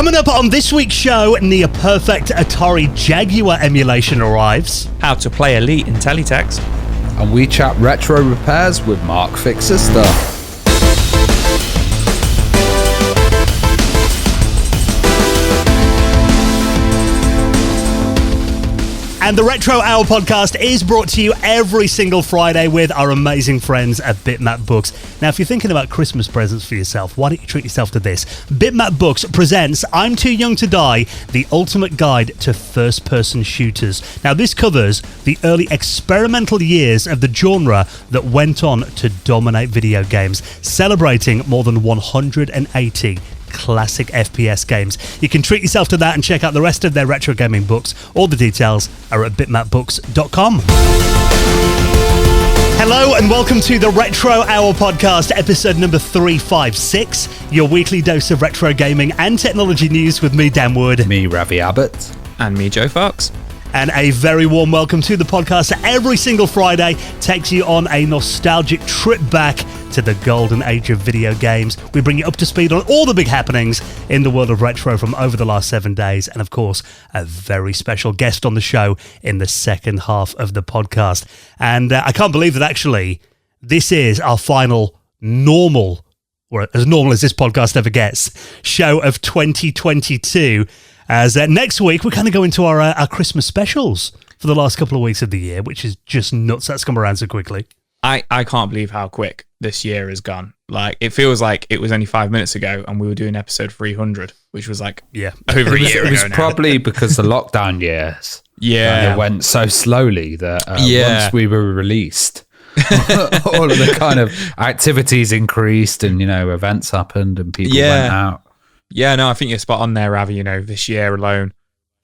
Coming up on this week's show, near-perfect Atari Jaguar emulation arrives. How to play Elite in Teletext. And we chat retro repairs with Mark Fixer Stuff. And the Retro Hour podcast is brought to you every single Friday with our amazing friends at Bitmap Books. Now, if you're thinking about Christmas presents for yourself, why don't you treat yourself to this? Bitmap Books presents I'm Too Young to Die, the ultimate guide to first-person shooters. Now, this covers the early experimental years of the genre that went on to dominate video games, celebrating more than 180 classic FPS games. You can treat yourself to that and check out the rest of their retro gaming books. All the details are at bitmapbooks.com. Hello and welcome to the Retro Hour podcast, episode number 356, your weekly dose of retro gaming and technology news with me, Dan Wood. Me, Ravi Abbott. And me, Joe Fox. And a very warm welcome to the podcast that every single Friday takes you on a nostalgic trip back to the golden age of video games. We bring you up to speed on all the big happenings in the world of retro from over the last 7 days. And of course, a very special guest on the show in the second half of the podcast. And I can't believe that actually this is our final normal, or as normal as this podcast ever gets, show of 2022. As next week, we're kind of going to our Christmas specials for the last couple of weeks of the year, which is just nuts. That's come around so quickly. I can't believe how quick this year has gone. Like, it feels like it was only 5 minutes ago and we were doing episode 300, which was like over a year ago. It was probably because the lockdown years. Yeah. It went so slowly that once we were released, all of the kind of activities increased and, events happened and people went out. Yeah, no, I think you're spot on there, Ravi. This year alone,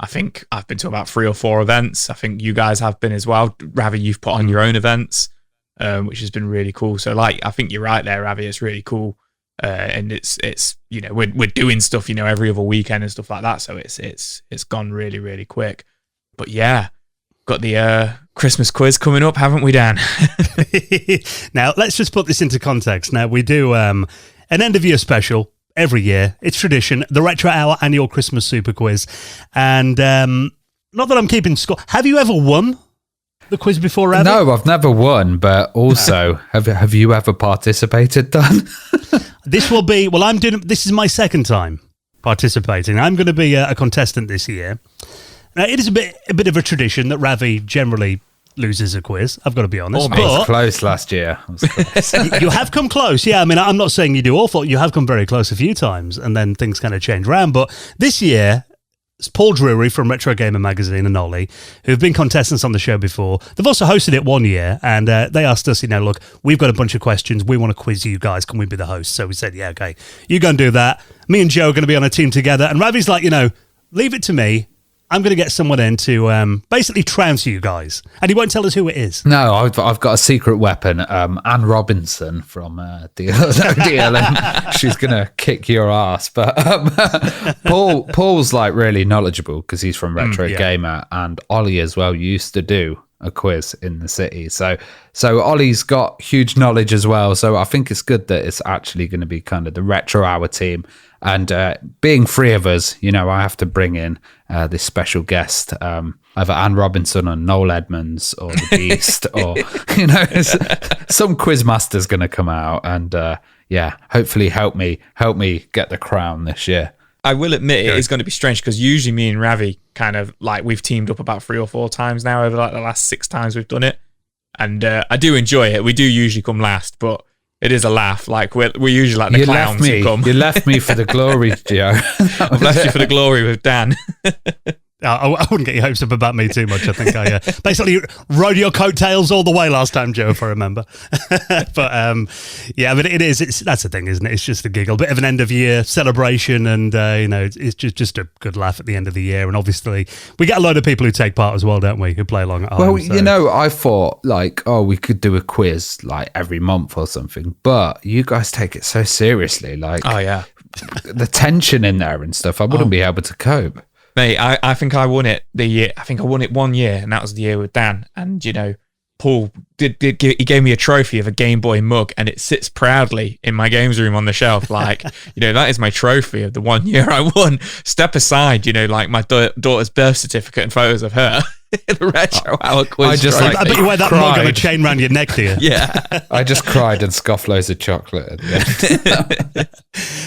I think I've been to about 3 or 4 events. I think you guys have been as well. Ravi, you've put on your own events, which has been really cool. So, I think you're right there, Ravi. It's really cool, and it's we're doing stuff, every other weekend and stuff like that. So it's gone really, really quick. But yeah, got the Christmas quiz coming up, haven't we, Dan? Now let's just put this into context. Now we do an end of year special. Every year, it's tradition, the Retro Hour annual Christmas Super Quiz. And not that I'm keeping score. Have you ever won the quiz before, Ravi? No, I've never won, but also, have you ever participated, Dan? This is my second time participating. I'm going to be a contestant this year. Now, it is a bit of a tradition that Ravi generally loses a quiz, I've got to be honest. I was close last year. You have come close. Yeah, I mean, I'm not saying you do awful. You have come very close a few times, and then things kind of change around. But this year, it's Paul Drury from Retro Gamer Magazine and Ollie, who've been contestants on the show before. They've also hosted it one year, and they asked us, look, we've got a bunch of questions. We want to quiz you guys. Can we be the host? So we said, yeah, okay. You go and do that. Me and Joe are going to be on a team together. And Ravi's like, leave it to me. I'm going to get someone in to basically trounce you guys. And he won't tell us who it is. No, I've got a secret weapon. Anne Robinson from DLM. She's going to kick your ass. But Paul's really knowledgeable because he's from Retro Gamer. And Ollie as well used to do a quiz in the city. So Ollie's got huge knowledge as well. So I think it's good that it's actually going to be kind of the Retro Hour team. And being 3 of us, I have to bring in this special guest, either Anne Robinson or Noel Edmonds or the Beast, or some quizmaster's going to come out and hopefully help me get the crown this year. I will admit it is going to be strange because usually me and Ravi kind of we've teamed up about 3 or 4 times now over the last 6 times we've done it, and I do enjoy it. We do usually come last, but it is a laugh. We're usually the clowns who come. You left me for the glory, Joe. I've left you for the glory with Dan. I wouldn't get your hopes up about me too much. I think I basically rode your coattails all the way last time, Joe, if I remember. But that's the thing, isn't it? It's just a giggle, bit of an end of year celebration, and it's just a good laugh at the end of the year. And obviously, we get a load of people who take part as well, don't we? Who play along at home. Well, I thought we could do a quiz every month or something, but you guys take it so seriously. Oh yeah, the tension in there and stuff. I wouldn't be able to cope. Mate, I think I won it the year. I think I won it one year, and that was the year with Dan. And Paul he gave me a trophy of a Game Boy mug, and it sits proudly in my games room on the shelf. Like, that is my trophy of the 1 year I won. Step aside, like my daughter's birth certificate and photos of her. The Retro Hour quiz. I bet you wear that mug on a chain around your neck, do you? Yeah. I just cried and scoffed loads of chocolate at the end.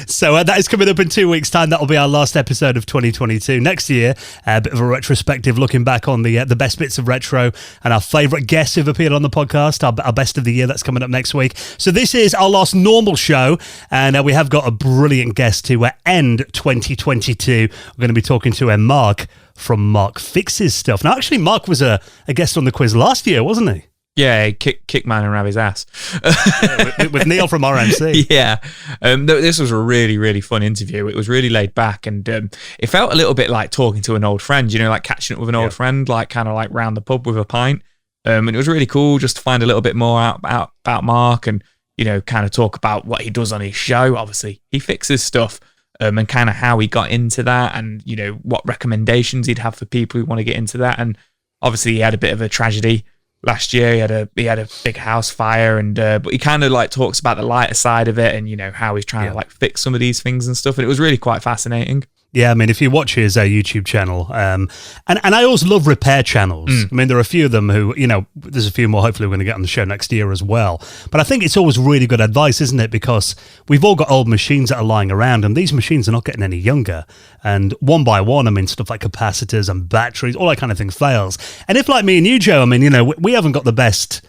So that is coming up in 2 weeks' time. That'll be our last episode of 2022. Next year, a bit of a retrospective, looking back on the best bits of retro and our favourite guests who've appeared on the podcast, our best of the year. That's coming up next week. So this is our last normal show, and we have got a brilliant guest to end 2022. We're going to be talking to Mark from Mark Fixes Stuff. Now, actually, Mark was a guest on the quiz last year, wasn't he? Yeah, he kicked man and Ravi's ass. with Neil from RMC. Yeah. This was a really, really fun interview. It was really laid back, and it felt a little bit like talking to an old friend, like catching up with an old friend, like kind of like round the pub with a pint. And it was really cool just to find a little bit more out about Mark and, kind of talk about what he does on his show. Obviously, he fixes stuff. And kind of how he got into that, and what recommendations he'd have for people who want to get into that. And obviously he had a bit of a tragedy last year. He had a big house fire, and but he kind of like talks about the lighter side of it, and how he's trying to like fix some of these things and stuff. And it was really quite fascinating. Yeah, I mean, if you watch his YouTube channel, and I always love repair channels. I mean, there are a few of them who, there's a few more hopefully we're going to get on the show next year as well. But I think it's always really good advice, isn't it? Because we've all got old machines that are lying around, and these machines are not getting any younger. And one by one, I mean, stuff like capacitors and batteries, all that kind of thing fails. And if, like me and you, Joe, I mean, we haven't got the best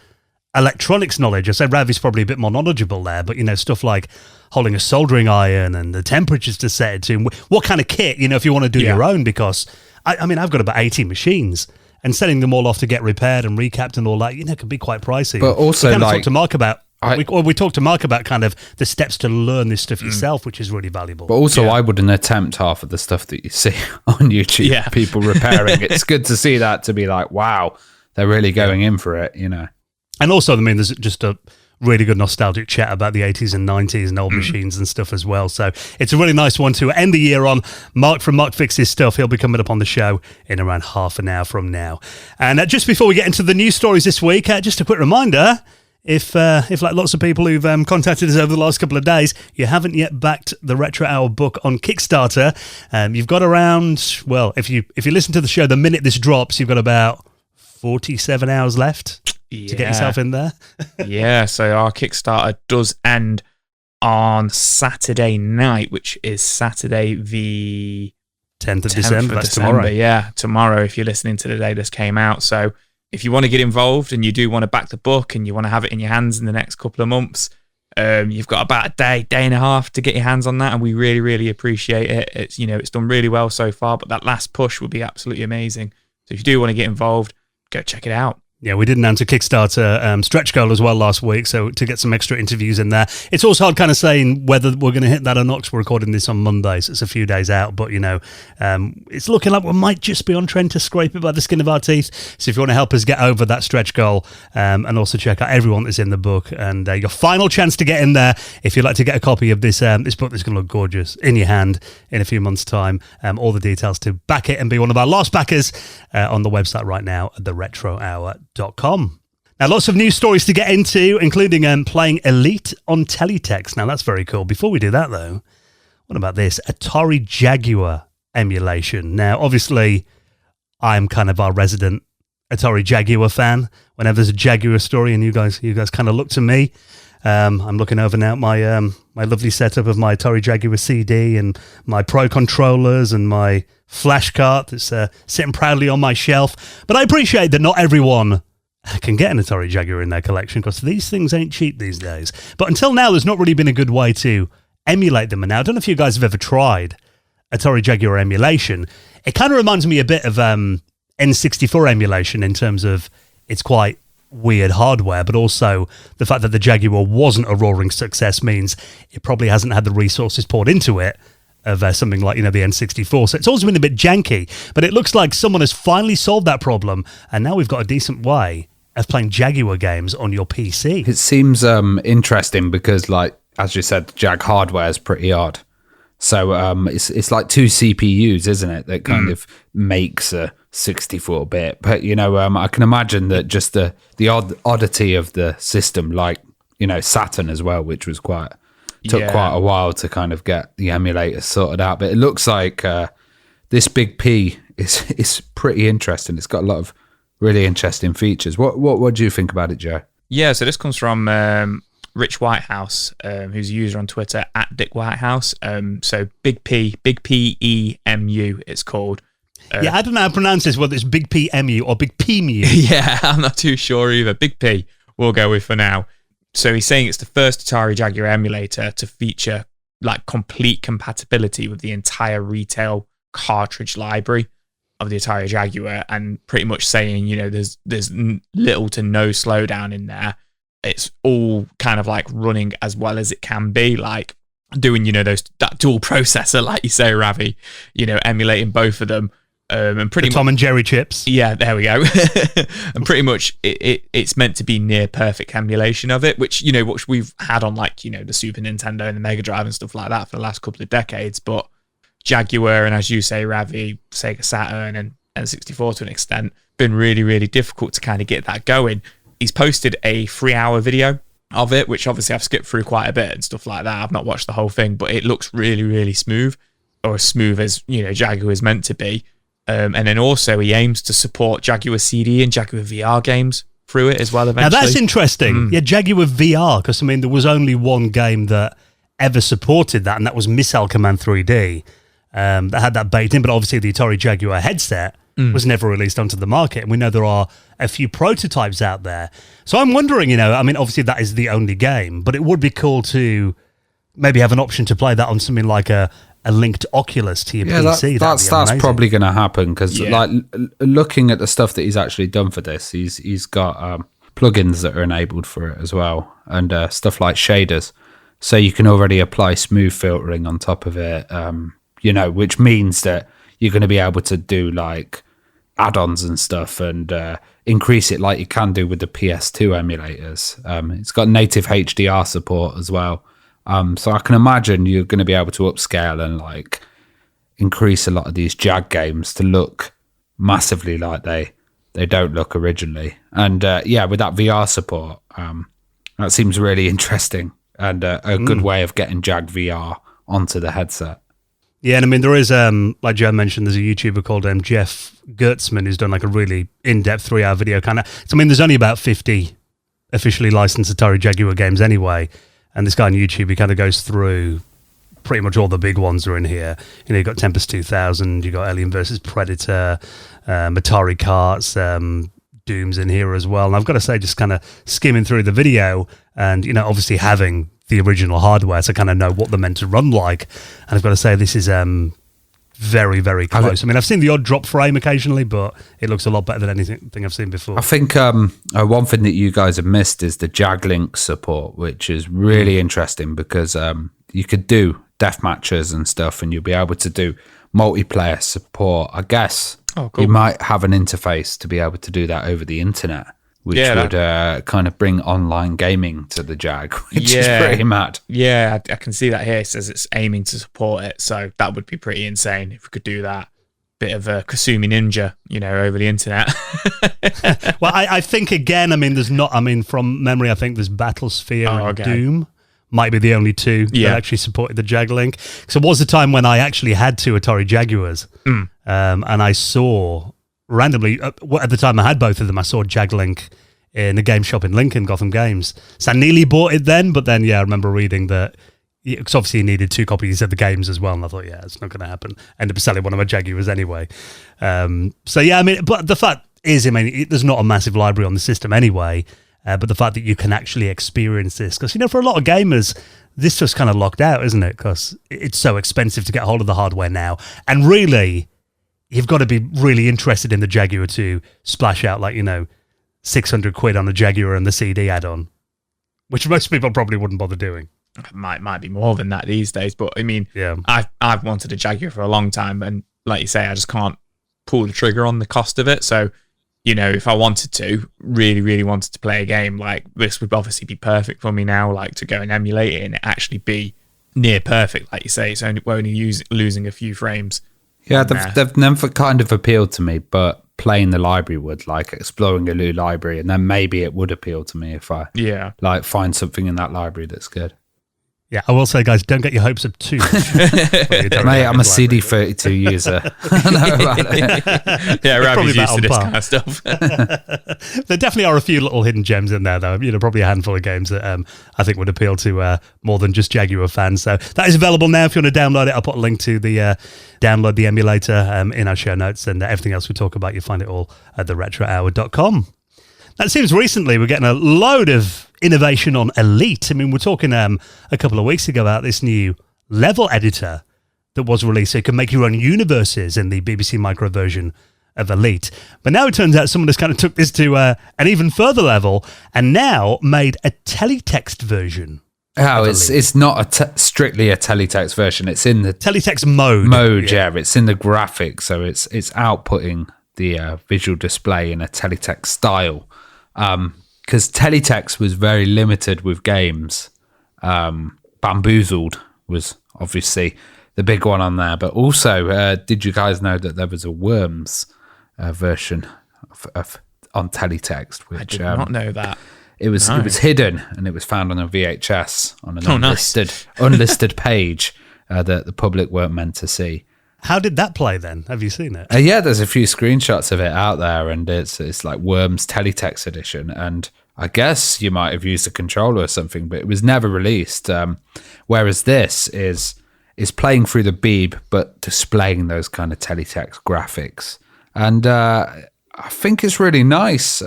electronics knowledge. I said Ravi's probably a bit more knowledgeable there, but stuff like holding a soldering iron and the temperatures to set it to, what kind of kit, if you want to do your own, because I mean, I've got about 80 machines, and setting them all off to get repaired and recapped and all that, can be quite pricey. But also, we talked to Mark about we talked to Mark about kind of the steps to learn this stuff yourself, which is really valuable. But also, I wouldn't attempt half of the stuff that you see on YouTube. Yeah. People repairing. It's good to see that, to be like, wow, they're really going in for it, And also, I mean, there's just a really good nostalgic chat about the 80s and 90s and old machines and stuff as well. So it's a really nice one to end the year on. Mark from Mark Fixes Stuff. He'll be coming up on the show in around half an hour from now. And just before we get into the news stories this week, just a quick reminder, if like lots of people who've contacted us over the last couple of days, you haven't yet backed the Retro Hour book on Kickstarter, you've got around, well, if you listen to the show the minute this drops, you've got about 47 hours left to get yourself in there. Yeah, so our Kickstarter does end on Saturday night, which is Saturday the 10th of December. That's tomorrow. Yeah, tomorrow, if you're listening to the day this came out. So if you want to get involved and you do want to back the book and you want to have it in your hands in the next couple of months, you've got about a day and a half to get your hands on that, and we really, really appreciate it. It's it's done really well so far, but that last push would be absolutely amazing. So if you do want to get involved, go check it out. Yeah, we did announce a Kickstarter stretch goal as well last week, so to get some extra interviews in there. It's also hard kind of saying whether we're going to hit that or not, because we're recording this on Monday, so it's a few days out, but, it's looking like we might just be on trend to scrape it by the skin of our teeth. So if you want to help us get over that stretch goal, and also check out everyone that's in the book, and your final chance to get in there, if you'd like to get a copy of this book that's going to look gorgeous in your hand in a few months' time, all the details to back it and be one of our last backers on the website right now at theretrohour.com. Now, lots of news stories to get into, including playing Elite on Teletext. Now, that's very cool. Before we do that, though, what about this? Atari Jaguar emulation. Now, obviously, I'm kind of our resident Atari Jaguar fan. Whenever there's a Jaguar story, and you guys kind of look to me. I'm looking over now at my lovely setup of my Atari Jaguar CD and my Pro controllers and my flash cart that's sitting proudly on my shelf. But I appreciate that not everyone can get an Atari Jaguar in their collection, because these things ain't cheap these days. But until now, there's not really been a good way to emulate them. And now, I don't know if you guys have ever tried Atari Jaguar emulation. It kind of reminds me a bit of N64 emulation in terms of it's quite weird hardware, but also the fact that the Jaguar wasn't a roaring success means it probably hasn't had the resources poured into it of something like, the N64. So it's always been a bit janky, but it looks like someone has finally solved that problem, and now we've got a decent way of playing Jaguar games on your PC. It seems interesting because, like, as you said, the Jag hardware is pretty odd. So it's like two CPUs, isn't it? That kind of makes a 64-bit. But I can imagine that just the oddity of the system, like Saturn as well, which was took quite a while to kind of get the emulator sorted out. But it looks like this Big P is pretty interesting. It's got a lot of really interesting features. What do you think about it, Joe? Yeah, so this comes from Rich Whitehouse, who's a user on Twitter @Dick Whitehouse. So Big P-E-M-U, it's called. Yeah, I don't know how to pronounce this, whether it's Big P-M-U or Big P-M-U. Yeah, I'm not too sure either. Big P, we'll go with for now. So he's saying it's the first Atari Jaguar emulator to feature like complete compatibility with the entire retail cartridge library of the Atari Jaguar, and pretty much saying, there's little to no slowdown in there. It's all kind of like running as well as it can be, like doing, that dual processor, like you say, Ravi, emulating both of them. And pretty much Tom and Jerry chips. Yeah, there we go. And pretty much it's meant to be near perfect emulation of it, which we've had on like, the Super Nintendo and the Mega Drive and stuff like that for the last couple of decades. But Jaguar and, as you say, Ravi, Sega Saturn and N64 to an extent, been really, really difficult to kind of get that going. He's posted a 3-hour video of it, which obviously I've skipped through quite a bit and stuff like that. I've not watched the whole thing, but it looks really, really smooth, or as smooth as, Jaguar is meant to be. And then also he aims to support Jaguar CD and Jaguar VR games through it as well eventually. Now that's interesting. Yeah, Jaguar VR, because there was only one game that ever supported that, and that was Missile Command 3D. That had that baked in, but obviously the Atari Jaguar headset was never released onto the market, and we know there are a few prototypes out there. So I'm wondering, obviously that is the only game, but it would be cool to maybe have an option to play that on something like a linked Oculus to your PC. That's probably going to happen, because like looking at the stuff that he's actually done for this, he's got plugins that are enabled for it as well, and stuff like shaders, so you can already apply smooth filtering on top of it. Which means that you're going to be able to do like add-ons and stuff, and increase it like you can do with the PS2 emulators. It's got native HDR support as well. So I can imagine you're going to be able to upscale and like increase a lot of these Jag games to look massively like they don't look originally. And with that VR support, that seems really interesting, and a good way of getting Jag VR onto the headset. Yeah, and there is, like Joe mentioned, there's a YouTuber called Jeff Gertzman who's done like a really in-depth 3-hour video kind of. So there's only about 50 officially licensed Atari Jaguar games anyway. And this guy on YouTube, he kind of goes through pretty much all the big ones are in here. You've got Tempest 2000, you've got Alien vs. Predator, Atari Karts, Doom's in here as well. And I've got to say, just kind of skimming through the video and, obviously having the original hardware, so I kind of know what they're meant to run like. And I've got to say, this is very, very close. I've seen the odd drop frame occasionally, but it looks a lot better than anything I've seen before. I think one thing that you guys have missed is the JagLink support, which is really interesting, because you could do death matches and stuff, and you'll be able to do multiplayer support. I guess you might have an interface to be able to do that over the internet, which would kind of bring online gaming to the Jag, which is pretty mad. Yeah, I can see that here. It says it's aiming to support it, so that would be pretty insane if we could do that. Bit of a Kasumi Ninja, over the internet. Well, I think, again, there's not, from memory, I think there's Battlesphere and Doom might be the only two that actually supported the JagLink. So it was a time when I actually had two Atari Jaguars, and I saw... randomly, at the time I had both of them, I saw JagLink in a game shop in Lincoln, Gotham Games. So I nearly bought it then, but then, I remember reading that, because obviously you needed 2 copies of the games as well, and I thought, it's not going to happen. Ended up selling one of my Jaguars anyway. But the fact is, there's not a massive library on the system anyway, but the fact that you can actually experience this, because, for a lot of gamers, this just kind of locked out, isn't it? Because it's so expensive to get hold of the hardware now. And really... you've got to be really interested in the Jaguar to splash out 600 quid on a Jaguar and the CD add-on, which most people probably wouldn't bother doing. Might be more than that these days, but I've wanted a Jaguar for a long time, and like you say, I just can't pull the trigger on the cost of it. So, if I wanted to, really, really wanted to play a game, like this would obviously be perfect for me now, like to go and emulate it and actually be near perfect, like you say. It's only losing a few frames. Yeah, they've never kind of appealed to me, but playing the library would, like exploring a new library, and then maybe it would appeal to me if I like find something in that library that's good. Yeah, I will say, guys, don't get your hopes up too much. Mate, I'm a CD32 user. Yeah, Ravi's used to this kind of stuff. There definitely are a few little hidden gems in there, though. Probably a handful of games that I think would appeal to more than just Jaguar fans. So that is available now. If you want to download it, I'll put a link to the download the emulator in our show notes, and everything else we talk about, you'll find it all at theretrohour.com. Now, it seems recently we're getting a load of innovation on Elite. I mean, we're talking a couple of weeks ago about this new level editor that was released, so you can make your own universes in the BBC Micro version of Elite. But now it turns out someone has kind of took this to an even further level and now made a teletext version. Oh, it's not strictly a teletext version. It's in the teletext mode. Yeah, it's in the graphics, so it's outputting the visual display in a teletext style. Because teletext was very limited with games. Bamboozled was obviously the big one on there, but also, did you guys know that there was a Worms version of on teletext? Which, I did not know that. It was hidden, and it was found on a VHS on an unlisted page that the public weren't meant to see. How did that play then? Have you seen it? Yeah, there's a few screenshots of it out there, and it's like Worms Teletext Edition, and I guess you might have used a controller or something, but it was never released. Whereas this is playing through the Beeb, but displaying those kind of teletext graphics, and I think it's really nice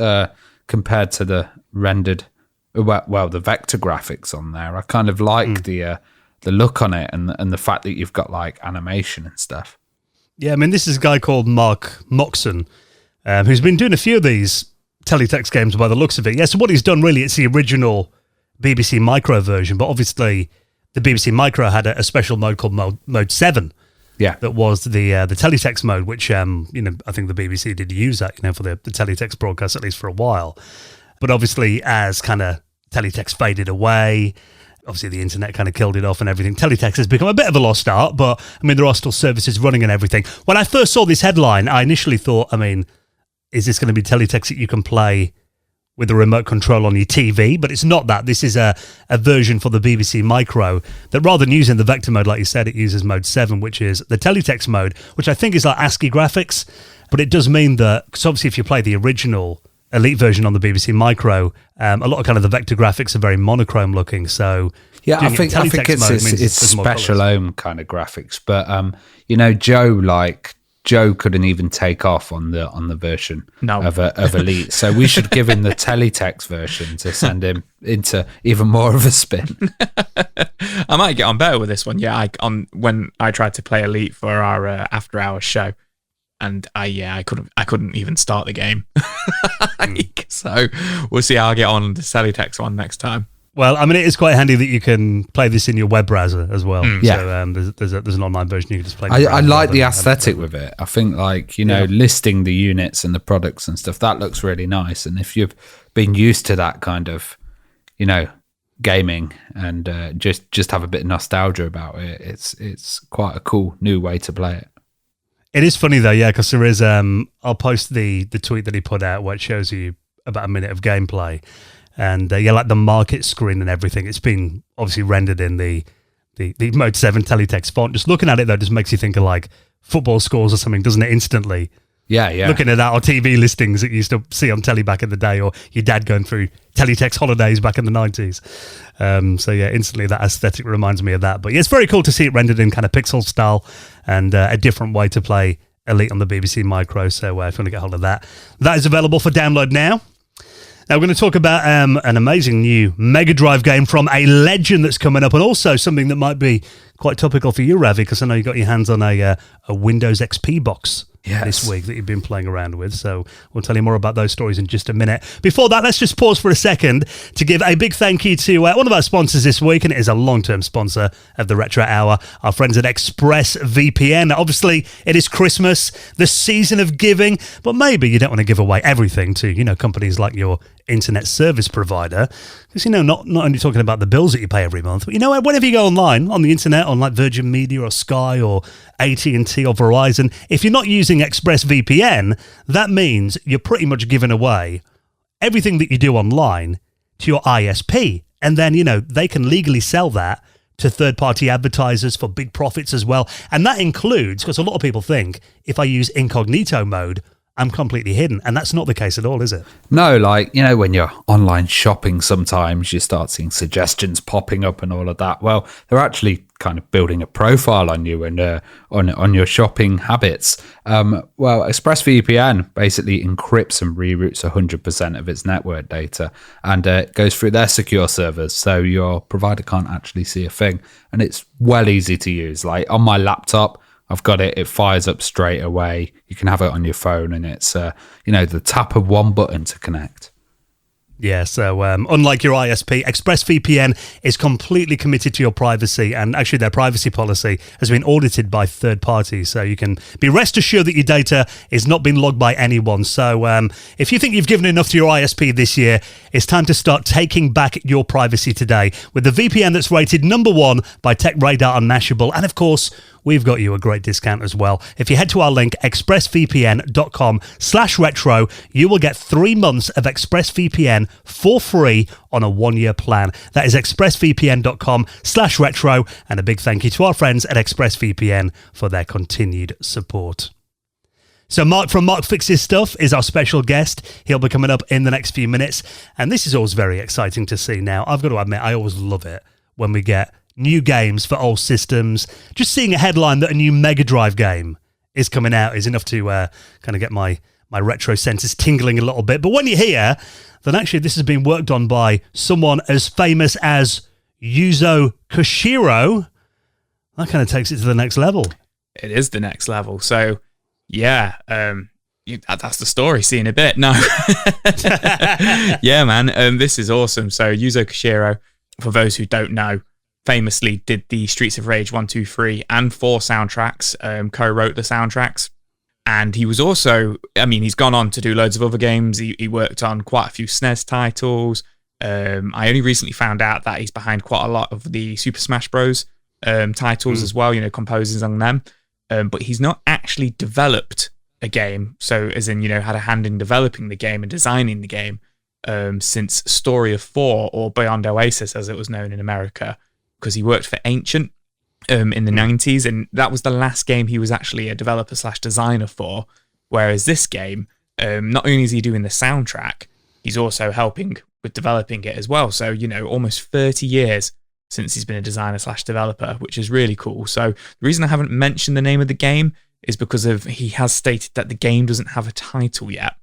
compared to the rendered, the vector graphics on there. I kind of like the look on it and the fact that you've got like animation and stuff. Yeah, I mean, this is a guy called Mark Payne, who's been doing a few of these teletext games by the looks of it. Yeah, so what he's done really, it's the original BBC Micro version, but obviously the BBC Micro had a special mode called Mode 7. Yeah, that was the teletext mode, which I think the BBC did use that, for the teletext broadcast, at least for a while. But obviously, as kind of teletext faded away, obviously the internet kind of killed it off and everything, teletext has become a bit of a lost art, but I mean, there are still services running and everything. When I first saw this headline, I initially thought, is this going to be teletext that you can play with a remote control on your TV? But it's not that. This is a version for the BBC Micro that, rather than using the vector mode, like you said, it uses mode 7, which is the teletext mode, which I think is like ASCII graphics. But it does mean that, because obviously if you play the original Elite version on the BBC Micro, a lot of kind of the vector graphics are very monochrome looking. So yeah, I think it's special own kind of graphics. But Joe couldn't even take off on the version of Elite. So we should give him the teletext version to send him into even more of a spin. I might get on better with this one. Yeah, when I tried to play Elite for our after hours show, and I couldn't even start the game. So we'll see how I get on the teletext one next time. Well, I mean, it is quite handy that you can play this in your web browser as well. Yeah. So there's an online version you can just play. I like the aesthetic with it. I think listing the units and the products and stuff, that looks really nice. And if you've been used to that kind of, gaming and just have a bit of nostalgia about it, it's quite a cool new way to play it. It is funny though, yeah, because there is. I'll post the tweet that he put out where it shows you about a minute of gameplay. And like the market screen and everything, it's been obviously rendered in the Mode 7 teletext font. Just looking at it though, just makes you think of like football scores or something, doesn't it? Instantly. Yeah. Looking at that, or TV listings that you used to see on telly back in the day, or your dad going through teletext holidays back in the 90s. So yeah, instantly that aesthetic reminds me of that. But yeah, it's very cool to see it rendered in kind of pixel style and a different way to play Elite on the BBC Micro. So if you want to get hold of that, that is available for download now. Now, we're going to talk about an amazing new Mega Drive game from a legend that's coming up, and also something that might be quite topical for you, Ravi, because I know you got your hands on a Windows XP box this week that you've been playing around with. So we'll tell you more about those stories in just a minute. Before that, let's just pause for a second to give a big thank you to one of our sponsors this week, and it is a long-term sponsor of the Retro Hour, our friends at ExpressVPN. Obviously, it is Christmas, the season of giving, but maybe you don't want to give away everything to, companies like your internet service provider, because not only talking about the bills that you pay every month, but whenever you go online on the internet, on like Virgin Media or Sky or AT&T or Verizon, if you're not using ExpressVPN, that means you're pretty much giving away everything that you do online to your ISP, and then they can legally sell that to third-party advertisers for big profits as well. And that includes, because a lot of people think if I use incognito mode, I'm completely hidden. And that's not the case at all, is it? No, when you're online shopping, sometimes you start seeing suggestions popping up and all of that. Well, they're actually kind of building a profile on you and on your shopping habits. ExpressVPN basically encrypts and reroutes 100% of its network data, and it goes through their secure servers, so your provider can't actually see a thing. And it's well easy to use. Like on my laptop, I've got it. It fires up straight away. You can have it on your phone, and it's the tap of one button to connect. Yeah, so unlike your ISP, ExpressVPN is completely committed to your privacy, and actually their privacy policy has been audited by third parties, so you can be rest assured that your data is not being logged by anyone. So if you think you've given enough to your ISP this year, it's time to start taking back your privacy today with the VPN that's rated #1 by TechRadar on Mashable, and of course, we've got you a great discount as well. If you head to our link, expressvpn.com/retro, you will get 3 months of ExpressVPN for free on a 1-year plan. That is expressvpn.com/retro, and a big thank you to our friends at ExpressVPN for their continued support. So Mark from Mark Fixes Stuff is our special guest. He'll be coming up in the next few minutes, and this is always very exciting to see. Now, I've got to admit, I always love it when we get new games for old systems. Just seeing a headline that a new Mega Drive game is coming out is enough to kind of get my retro senses tingling a little bit. But when you hear that actually this has been worked on by someone as famous as Yuzo Koshiro, that kind of takes it to the next level. It is the next level. So, yeah, that's the story. See in a bit. No. Yeah, man. This is awesome. So Yuzo Koshiro, for those who don't know, famously did the Streets of Rage 1, 2, 3 and 4 soundtracks, co-wrote the soundtracks. And he was also, he's gone on to do loads of other games. He worked on quite a few SNES titles. I only recently found out that he's behind quite a lot of the Super Smash Bros. Titles as well, composers on them. But he's not actually developed a game. So as in, had a hand in developing the game and designing the game since Story of 4, or Beyond Oasis as it was known in America, because he worked for Ancient in the 90s, and that was the last game he was actually a developer/designer for. Whereas this game, not only is he doing the soundtrack, he's also helping with developing it as well. So, almost 30 years since he's been a designer/developer, which is really cool. So the reason I haven't mentioned the name of the game is because he has stated that the game doesn't have a title yet.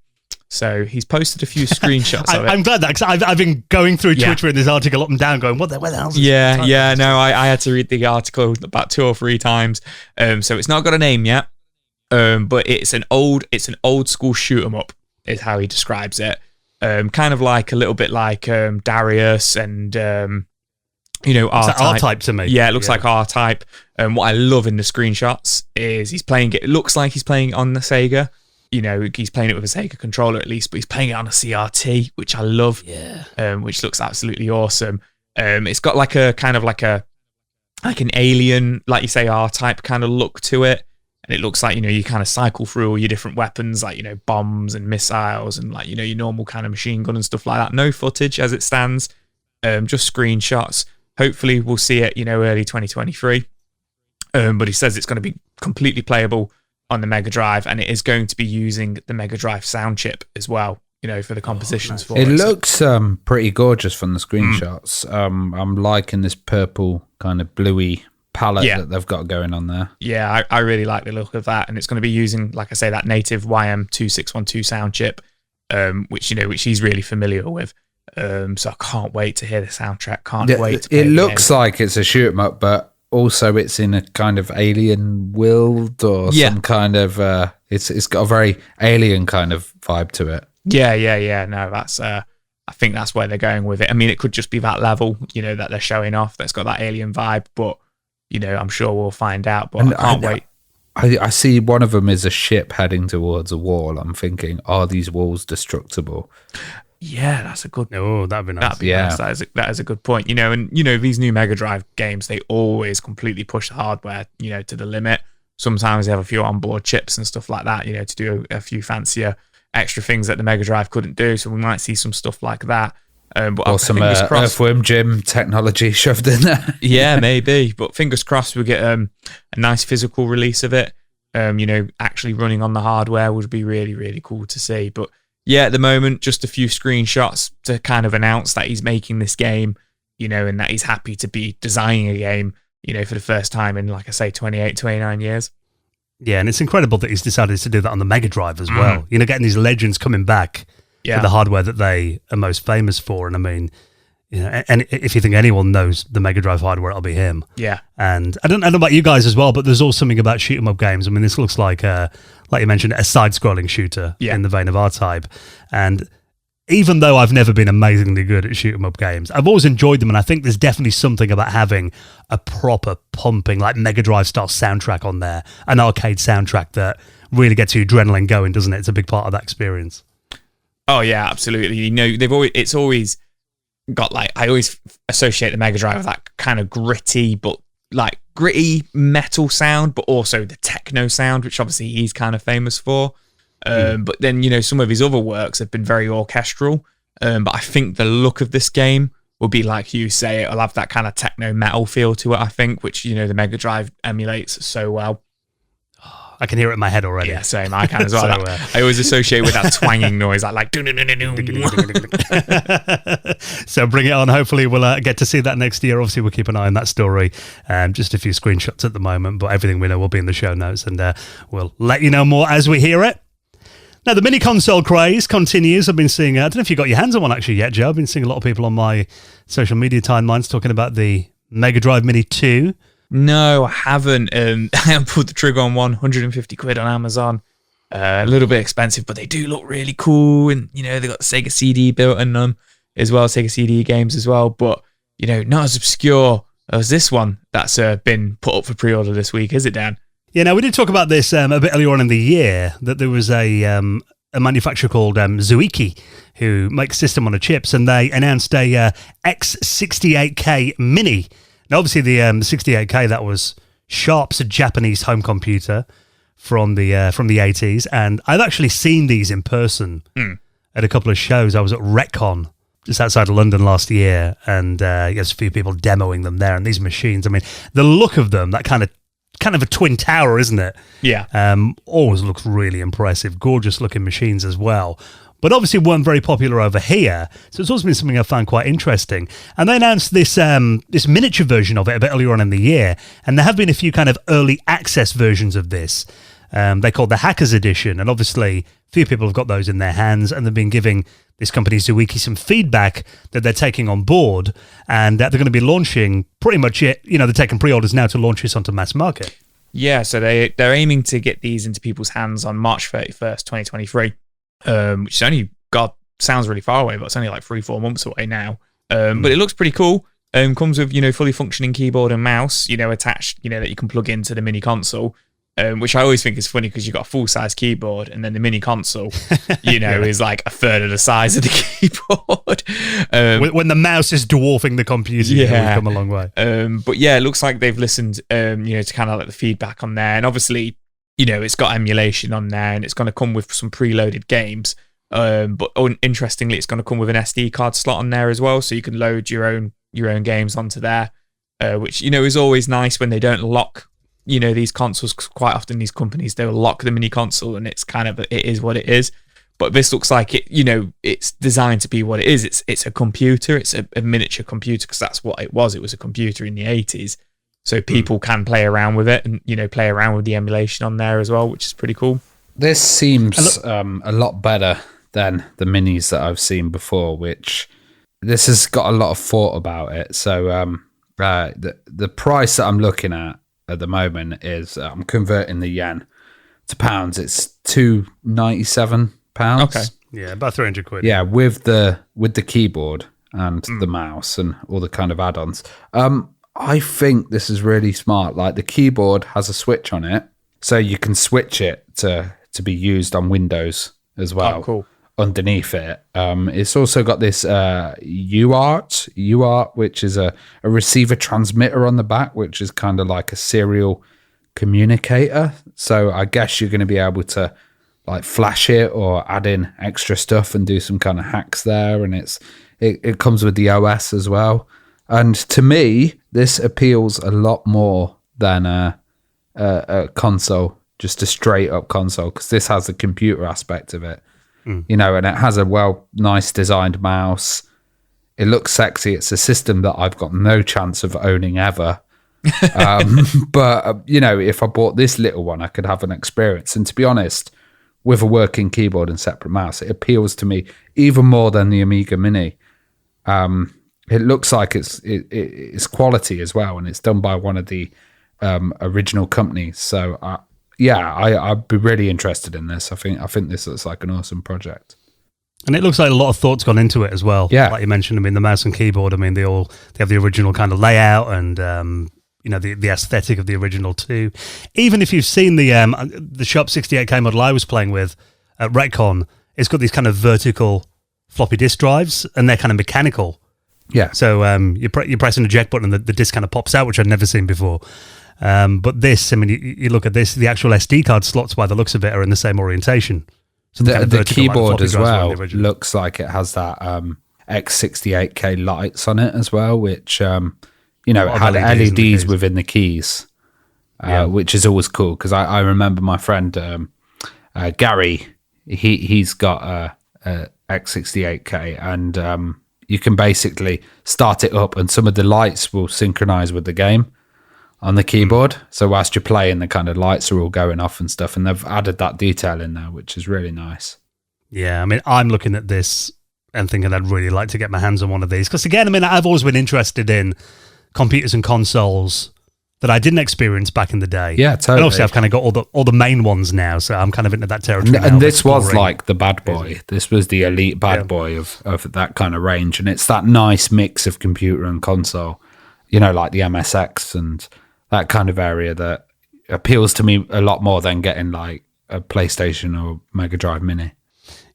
So he's posted a few screenshots of it. I'm glad that, because I've been going through Twitter in this article up and down going, where the hell is this? No, I had to read the article about 2 or 3 times. So it's not got a name yet, but it's an old school shoot 'em up is how he describes it. Kind of like a little bit like Darius and R-Type to me. Yeah, it looks like R-Type. What I love in the screenshots is he's playing it. It looks like he's playing it on the Sega. He's playing it with a Sega controller at least, but he's playing it on a CRT, which I love. Yeah. Which looks absolutely awesome. It's got like a kind of like an alien, like you say, R-Type kind of look to it. And it looks like, you kind of cycle through all your different weapons, like, bombs and missiles and like, your normal kind of machine gun and stuff like that. No footage as it stands, just screenshots. Hopefully we'll see it, early 2023. But he says it's going to be completely playable on the Mega Drive, and it is going to be using the Mega Drive sound chip as well, for the compositions for it. It looks pretty gorgeous from the screenshots. I'm liking this purple kind of bluey palette that they've got going on there. Yeah, I really like the look of that, and it's going to be using, like I say, that native YM2612 sound chip, which he's really familiar with. So I can't wait to hear the soundtrack. Can't wait to play it looks like it's a shoot 'em up, but also it's in a kind of alien world or some kind of it's got a very alien kind of vibe to it. Yeah. No, that's I think that's where they're going with it. I mean, it could just be that level, that they're showing off that's got that alien vibe, but I'm sure we'll find out. But I can't wait. I see one of them is a ship heading towards a wall. I'm thinking, are these walls destructible? Yeah, that's a good. Oh, that'd be nice. Nice. That is a good point. And these new Mega Drive games, they always completely push the hardware, to the limit. Sometimes they have a few onboard chips and stuff like that, to do a few fancier extra things that the Mega Drive couldn't do. So we might see some stuff like that. But or some Earthworm Jim technology shoved in there. Yeah, maybe. But fingers crossed we get a nice physical release of it. Actually running on the hardware would be really, really cool to see. But yeah, at the moment, just a few screenshots to kind of announce that he's making this game, and that he's happy to be designing a game, for the first time in, like I say, 28, 29 years. Yeah, and it's incredible that he's decided to do that on the Mega Drive as well. Getting these legends coming back for the hardware that they are most famous for. And I mean, and if you think anyone knows the Mega Drive hardware, it'll be him. Yeah. And I don't know about you guys as well, but there's also something about shoot 'em up games. I mean, this looks like you mentioned, a side-scrolling shooter in the vein of R-Type. And even though I've never been amazingly good at shoot 'em up games, I've always enjoyed them. And I think there's definitely something about having a proper pumping, like Mega Drive style soundtrack on there, an arcade soundtrack that really gets your adrenaline going, doesn't it? It's a big part of that experience. Oh yeah, absolutely. It's always got I always associate the Mega Drive with that kind of gritty metal sound, but also the techno sound, which obviously he's kind of famous for. But then, some of his other works have been very orchestral. But I think the look of this game will be like you say, it'll have that kind of techno metal feel to it, I think, which, the Mega Drive emulates so well. I can hear it in my head already. Yeah, same. I can as well. I always associate with that twanging noise, like. So bring it on. Hopefully we'll get to see that next year. Obviously we'll keep an eye on that story. Just a few screenshots at the moment, but everything we know will be in the show notes, and we'll let you know more as we hear it. Now, the mini console craze continues. I've been seeing, I don't know if you got your hands on one actually yet, Joe. I've been seeing a lot of people on my social media timelines talking about the Mega Drive Mini 2. No, I haven't. I haven't pulled the trigger on one. 150 quid on Amazon. A little bit expensive, but they do look really cool. And, they got the Sega CD built in them as well, Sega CD games as well. But, not as obscure as this one that's been put up for pre-order this week, is it, Dan? Yeah, now we did talk about this a bit earlier on in the year, that there was a manufacturer called Zuiki who makes system on a chips, and they announced a X68K Mini. Now, obviously, the 68K, that was Sharp's Japanese home computer from the 80s, and I've actually seen these in person at a couple of shows. I was at Retcon just outside of London last year, and there's a few people demoing them there. And these machines, I mean, the look of them, that kind of a twin tower, isn't it? Yeah. Always looks really impressive. Gorgeous looking machines as well. But obviously weren't very popular over here. So it's also been something I found quite interesting. And they announced this this miniature version of it a bit earlier on in the year. And there have been a few kind of early access versions of this. They called the Hackers Edition. And obviously a few people have got those in their hands, and they've been giving this company Zuiki some feedback that they're taking on board, and that they're going to be launching pretty much it. They're taking pre-orders now to launch this onto mass market. Yeah, so they're aiming to get these into people's hands on March 31st, 2023, which is only, God, sounds really far away, but it's only like 3-4 months away now. But it looks pretty cool. Comes with, fully functioning keyboard and mouse, attached, that you can plug into the mini console. Which I always think is funny because you've got a full-size keyboard, and then the mini console, is like a third of the size of the keyboard. When the mouse is dwarfing the computer, we've come a long way. But yeah, it looks like they've listened, to kind of like the feedback on there. And obviously, it's got emulation on there, and it's going to come with some preloaded games. But interestingly, it's going to come with an SD card slot on there as well, so you can load your own games onto there, which, is always nice when they don't lock these consoles. Quite often these companies, they'll lock the mini console, and it's kind of, it is what it is. But this looks like it, it's designed to be what it is. It's a computer. It's a miniature computer, because that's what it was. It was a computer in the 80s. So people can play around with it, and, play around with the emulation on there as well, which is pretty cool. This seems a lot better than the minis that I've seen before, which this has got a lot of thought about it. So The price that I'm looking at the moment is I'm converting the yen to pounds. It's £297. Okay. Yeah, about 300 quid. Yeah, with the keyboard and the mouse and all the kind of add-ons. I think this is really smart. Like the keyboard has a switch on it, so you can switch it to be used on Windows as well. Oh, cool. Underneath it, it's also got this UART, which is a receiver transmitter on the back, which is kind of like a serial communicator. So I guess you're going to be able to like flash it or add in extra stuff and do some kind of hacks there. And it comes with the OS as well. And to me, this appeals a lot more than a console, just a straight up console, because this has the computer aspect of it, and it has a nice designed mouse. It looks sexy. It's a system that I've got no chance of owning ever. But if I bought this little one, I could have an experience. And to be honest, with a working keyboard and separate mouse, it appeals to me even more than the Amiga Mini. It looks like it's quality as well, and it's done by one of the original companies. So I'd be really interested in this. I think this looks like an awesome project. And it looks like a lot of thought's gone into it as well. Yeah, like you mentioned. I mean, the mouse and keyboard. I mean, they have the original kind of layout and the aesthetic of the original too. Even if you've seen the Sharp 68K model I was playing with at Retcon, it's got these kind of vertical floppy disk drives, and they're kind of mechanical. Yeah. So you press an eject button, and the disk kind of pops out, which I'd never seen before. But this, I mean, you look at this, the actual SD card slots, by the looks of it, are in the same orientation. So the keyboard as well looks like it has that X68K lights on it as well, which it had LEDs within the keys, which is always cool, because I remember my friend Gary, he's got a X68K, and you can basically start it up and some of the lights will synchronize with the game on the keyboard. So whilst you're playing, the kind of lights are all going off and stuff, and they've added that detail in there, which is really nice. Yeah, I mean, I'm looking at this and thinking I'd really like to get my hands on one of these, because again, I mean, I've always been interested in computers and consoles that I didn't experience back in the day. Yeah, totally. And obviously I've kind of got all the main ones now, so I'm kind of into that territory now. And this was like the bad boy. This was the elite bad boy of that kind of range, and it's that nice mix of computer and console, like the MSX and that kind of area that appeals to me a lot more than getting like a PlayStation or Mega Drive Mini.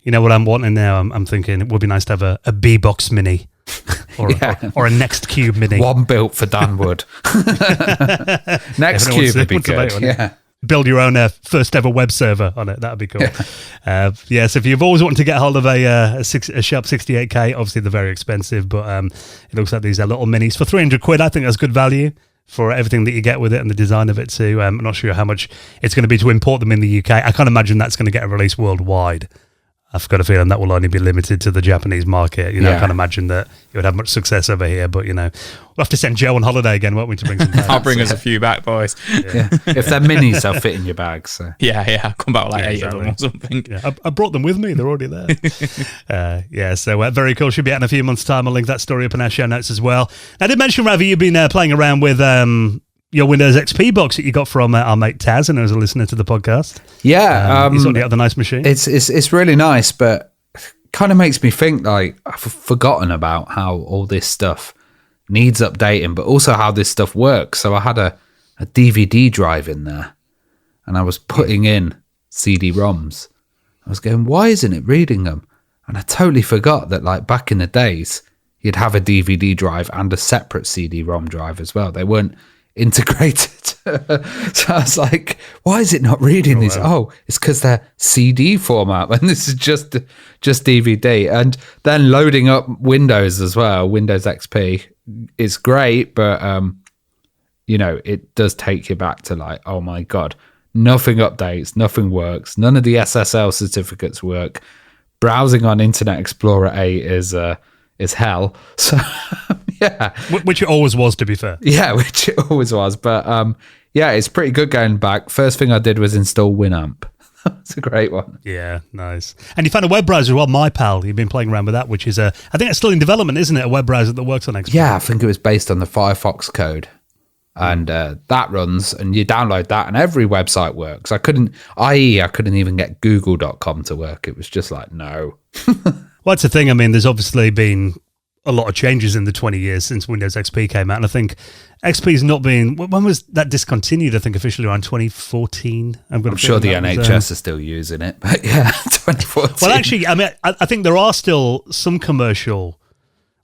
You know what I'm wanting now? I'm thinking it would be nice to have a B-Box Mini. or a Next Cube Mini. One built for Dan Wood. Next Cube would be good. Yeah. Build your own first ever web server on it. That'd be cool. So if you've always wanted to get hold of a Sharp 68K, obviously they're very expensive, but it looks like these are little minis for 300 quid. I think that's good value for everything that you get with it and the design of it too. I'm not sure how much it's going to be to import them in the UK. I can't imagine that's going to get a release worldwide. I've got a feeling that will only be limited to the Japanese market. I can't imagine that it would have much success over here, but we'll have to send Joe on holiday again, won't we, to bring some back? I'll bring us a few back, boys. Yeah. If they're minis, they'll fit in your bag. So yeah, I'll come back with 8 of them or something. Yeah, I brought them with me. They're already there. So very cool. Should be out in a few months' time. I'll link that story up in our show notes as well. I did mention, Ravi, you've been playing around with your Windows XP box that you got from our mate Taz, and as a listener to the podcast. Yeah. He's already got the nice machine. It's really nice, but kind of makes me think like I've forgotten about how all this stuff needs updating, but also how this stuff works. So I had a DVD drive in there, and I was putting in CD-ROMs. I was going, why isn't it reading them? And I totally forgot that like back in the days, you'd have a DVD drive and a separate CD-ROM drive as well. They weren't integrated. So I was like, why is it not reading these? Oh, it's because they're CD format and this is just DVD. And then loading up Windows as well, Windows XP is great, but it does take you back to like, oh my God, nothing updates, nothing works, none of the SSL certificates work. Browsing on Internet Explorer 8 is hell. So yeah, which it always was, to be fair. Yeah, which it always was. But it's pretty good going back. First thing I did was install Winamp. It's a great one. Yeah, nice. And you found a web browser as well, MyPal. You've been playing around with that, which is I think it's still in development, isn't it? A web browser that works on XP. Yeah, I think it was based on the Firefox code. And that runs, and you download that, and every website works. I couldn't even get google.com to work. It was just like, no. Well, that's the thing. I mean, there's obviously been a lot of changes in the 20 years since Windows XP came out. And I think XP's not been... When was that discontinued? I think officially around 2014. I'm sure the NHS is still using it, but yeah, 2014. Well, actually, I mean, I think there are still some commercial...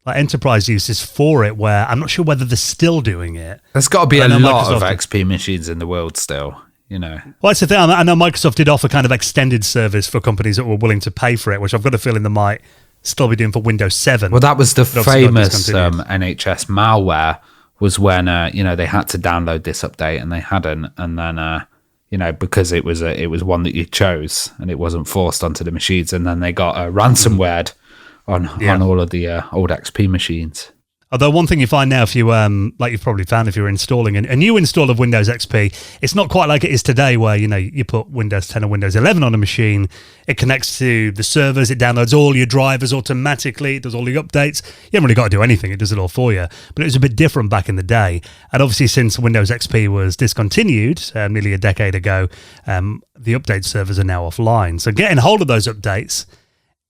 like enterprise uses for it, where I'm not sure whether they're still doing it. There's got to be a lot of XP machines in the world still, you know. Well, that's the thing. I know Microsoft did offer kind of extended service for companies that were willing to pay for it, which I've got a feeling they might still be doing for Windows 7. Well, that was the famous NHS malware, was when they had to download this update and they hadn't, and then because it was one that you chose and it wasn't forced onto the machines, and then they got ransomware on all of the old XP machines. Although one thing you find now, if you like you've probably found if you're installing a new install of Windows XP, it's not quite like it is today, where you put Windows 10 or Windows 11 on a machine, it connects to the servers, it downloads all your drivers automatically, it does all your updates. You haven't really got to do anything; it does it all for you. But it was a bit different back in the day, and obviously since Windows XP was discontinued nearly a decade ago, the update servers are now offline. So getting hold of those updates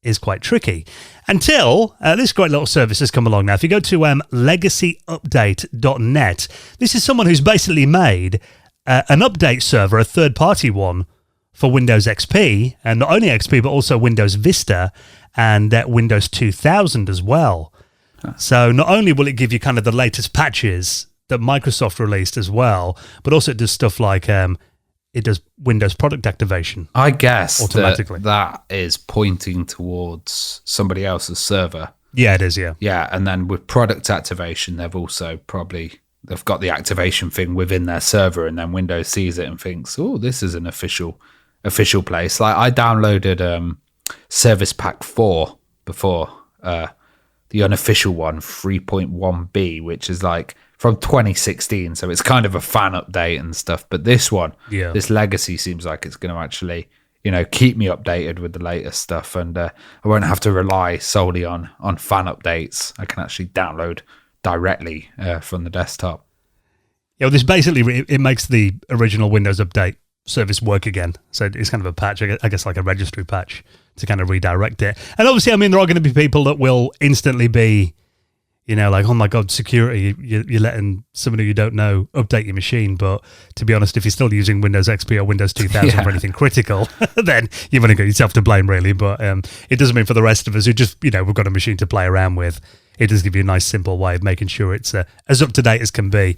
is quite tricky until this great little service has come along now. If you go to legacyupdate.net, this is someone who's basically made an update server, a third-party one, for Windows XP, and not only XP, but also Windows Vista and Windows 2000 as well. So not only will it give you kind of the latest patches that Microsoft released as well, but also it does stuff like... it does Windows product activation. I guess automatically. That is pointing towards somebody else's server. Yeah, it is, yeah. Yeah, and then with product activation, they've got the activation thing within their server, and then Windows sees it and thinks, oh, this is an official place. Like I downloaded Service Pack 4 before, the unofficial one, 3.1b, which is like from 2016, so it's kind of a fan update and stuff. But this one, this legacy seems like it's going to actually, keep me updated with the latest stuff, and I won't have to rely solely on fan updates. I can actually download directly from the desktop. Yeah, well, this basically it makes the original Windows Update service work again. So it's kind of a patch, I guess, like a registry patch to kind of redirect it. And obviously, I mean, there are going to be people that will instantly be, like, oh my God, security, you're letting somebody you don't know update your machine. But to be honest, if you're still using Windows XP or Windows 2000 for anything critical, then you've only got yourself to blame, really. But it doesn't mean for the rest of us who just, we've got a machine to play around with. It does give you a nice, simple way of making sure it's as up-to-date as can be.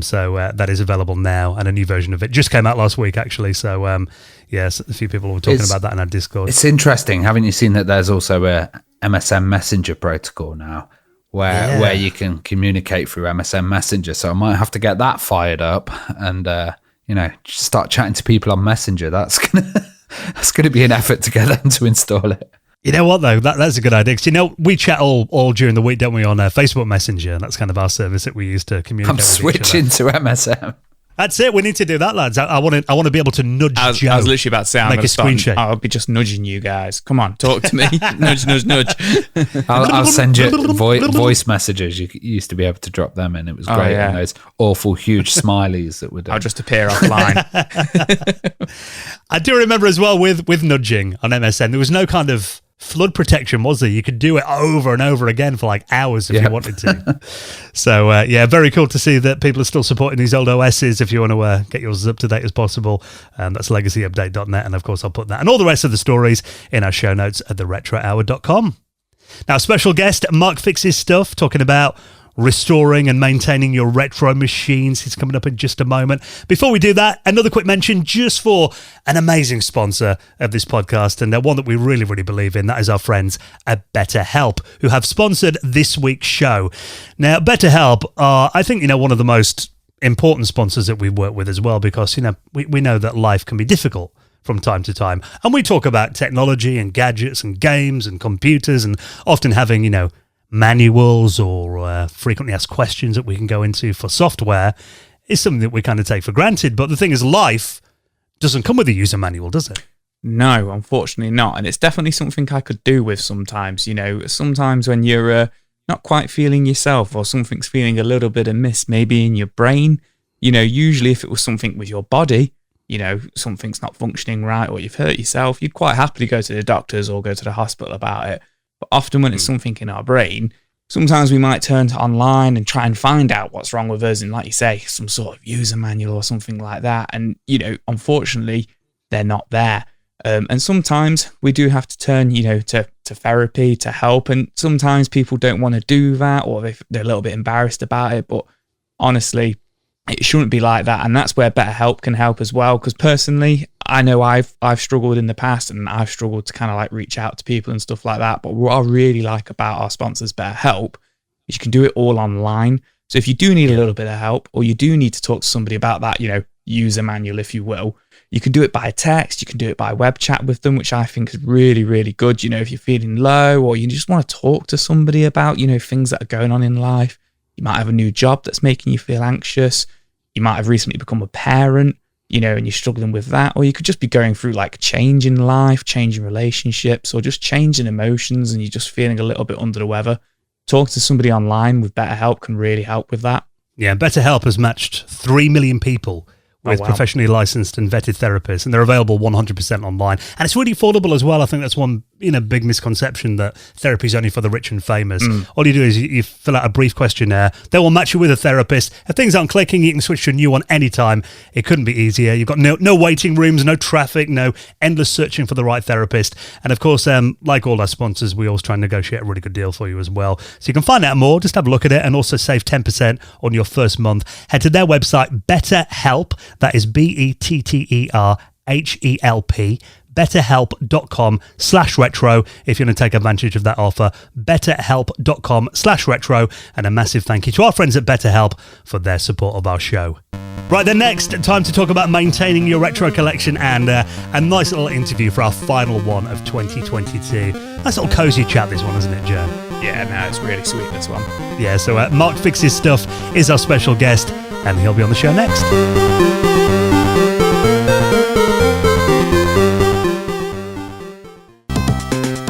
So that is available now, and a new version of it just came out last week, actually. So, yes, a few people were talking about that in our Discord. It's interesting. Haven't you seen that there's also a MSN Messenger protocol now where you can communicate through MSN Messenger? So I might have to get that fired up and, start chatting to people on Messenger. That's gonna be an effort to get them to install it. You know what, though? That's a good idea. Because, we chat all during the week, don't we, on Facebook Messenger? That's kind of our service that we use to communicate with switching each other. to MSN. That's it. We need to do that, lads. I want to be able to nudge Joe. I was literally about to say, make a screen share. I'll be just nudging you guys. Come on, talk to me. Nudge, nudge, nudge. I'll send you voice messages. You used to be able to drop them in. It was great. And those awful, huge smileys that would... I'll just appear offline. I do remember as well with nudging on MSN, there was no kind of flood protection, was there? You could do it over and over again for like hours if you wanted to. So, very cool to see that people are still supporting these old OSs. If you want to get yours as up to date as possible, that's legacyupdate.net. And of course, I'll put that and all the rest of the stories in our show notes at theretrohour.com. Now, special guest, Mark Fixes Stuff, talking about restoring and maintaining your retro machines. He's coming up in just a moment. Before we do that, another quick mention just for an amazing sponsor of this podcast, and one that we really, really believe in. That is our friends at BetterHelp, who have sponsored this week's show. Now, BetterHelp are, I think, one of the most important sponsors that we work with as well, because, we know that life can be difficult from time to time. And we talk about technology and gadgets and games and computers, and often having, manuals or frequently asked questions that we can go into for software is something that we kind of take for granted. But the thing is, life doesn't come with a user manual, does it? No, unfortunately not. And it's definitely something I could do with sometimes. Sometimes when you're not quite feeling yourself or something's feeling a little bit amiss, maybe in your brain, usually if it was something with your body, something's not functioning right or you've hurt yourself, you'd quite happily go to the doctors or go to the hospital about it. But often when it's something in our brain, sometimes we might turn to online and try and find out what's wrong with us. And like you say, some sort of user manual or something like that. And, unfortunately, they're not there. And sometimes we do have to turn, to therapy, to help. And sometimes people don't want to do that or they're a little bit embarrassed about it. But honestly, it shouldn't be like that. And that's where BetterHelp can help as well. Because personally, I know I've struggled in the past and I've struggled to kind of like reach out to people and stuff like that. But what I really like about our sponsors, BetterHelp, is you can do it all online. So if you do need a little bit of help or you do need to talk to somebody about that, user manual, if you will, you can do it by text, you can do it by web chat with them, which I think is really, really good. If you're feeling low or you just want to talk to somebody about, things that are going on in life. You might have a new job that's making you feel anxious. You might have recently become a parent, and you're struggling with that. Or you could just be going through like change in life, change in relationships, or just change in emotions and you're just feeling a little bit under the weather. Talk to somebody online with BetterHelp can really help with that. Yeah, BetterHelp has matched 3 million people with professionally licensed and vetted therapists, and they're available 100% online. And it's really affordable as well. I think that's one big misconception, that therapy is only for the rich and famous. All you do is you fill out a brief questionnaire. They will match you with a therapist. If things aren't clicking, you can switch to a new one anytime. It couldn't be easier. You've got no waiting rooms, no traffic, no endless searching for the right therapist. And of course, like all our sponsors, we always try and negotiate a really good deal for you as well. So you can find out more, just have a look at it, and also save 10% on your first month. Head to their website, BetterHelp. That is BetterHelp. BetterHelp.com/retro if you want to take advantage of that offer. BetterHelp.com/retro. And a massive thank you to our friends at BetterHelp for their support of our show. Right, then next, time to talk about maintaining your retro collection and a nice little interview for our final one of 2022. Nice little cozy chat, this one, isn't it, Joe? Yeah, no, it's really sweet, this one. Yeah, so Mark Fixes Stuff is our special guest, and he'll be on the show next.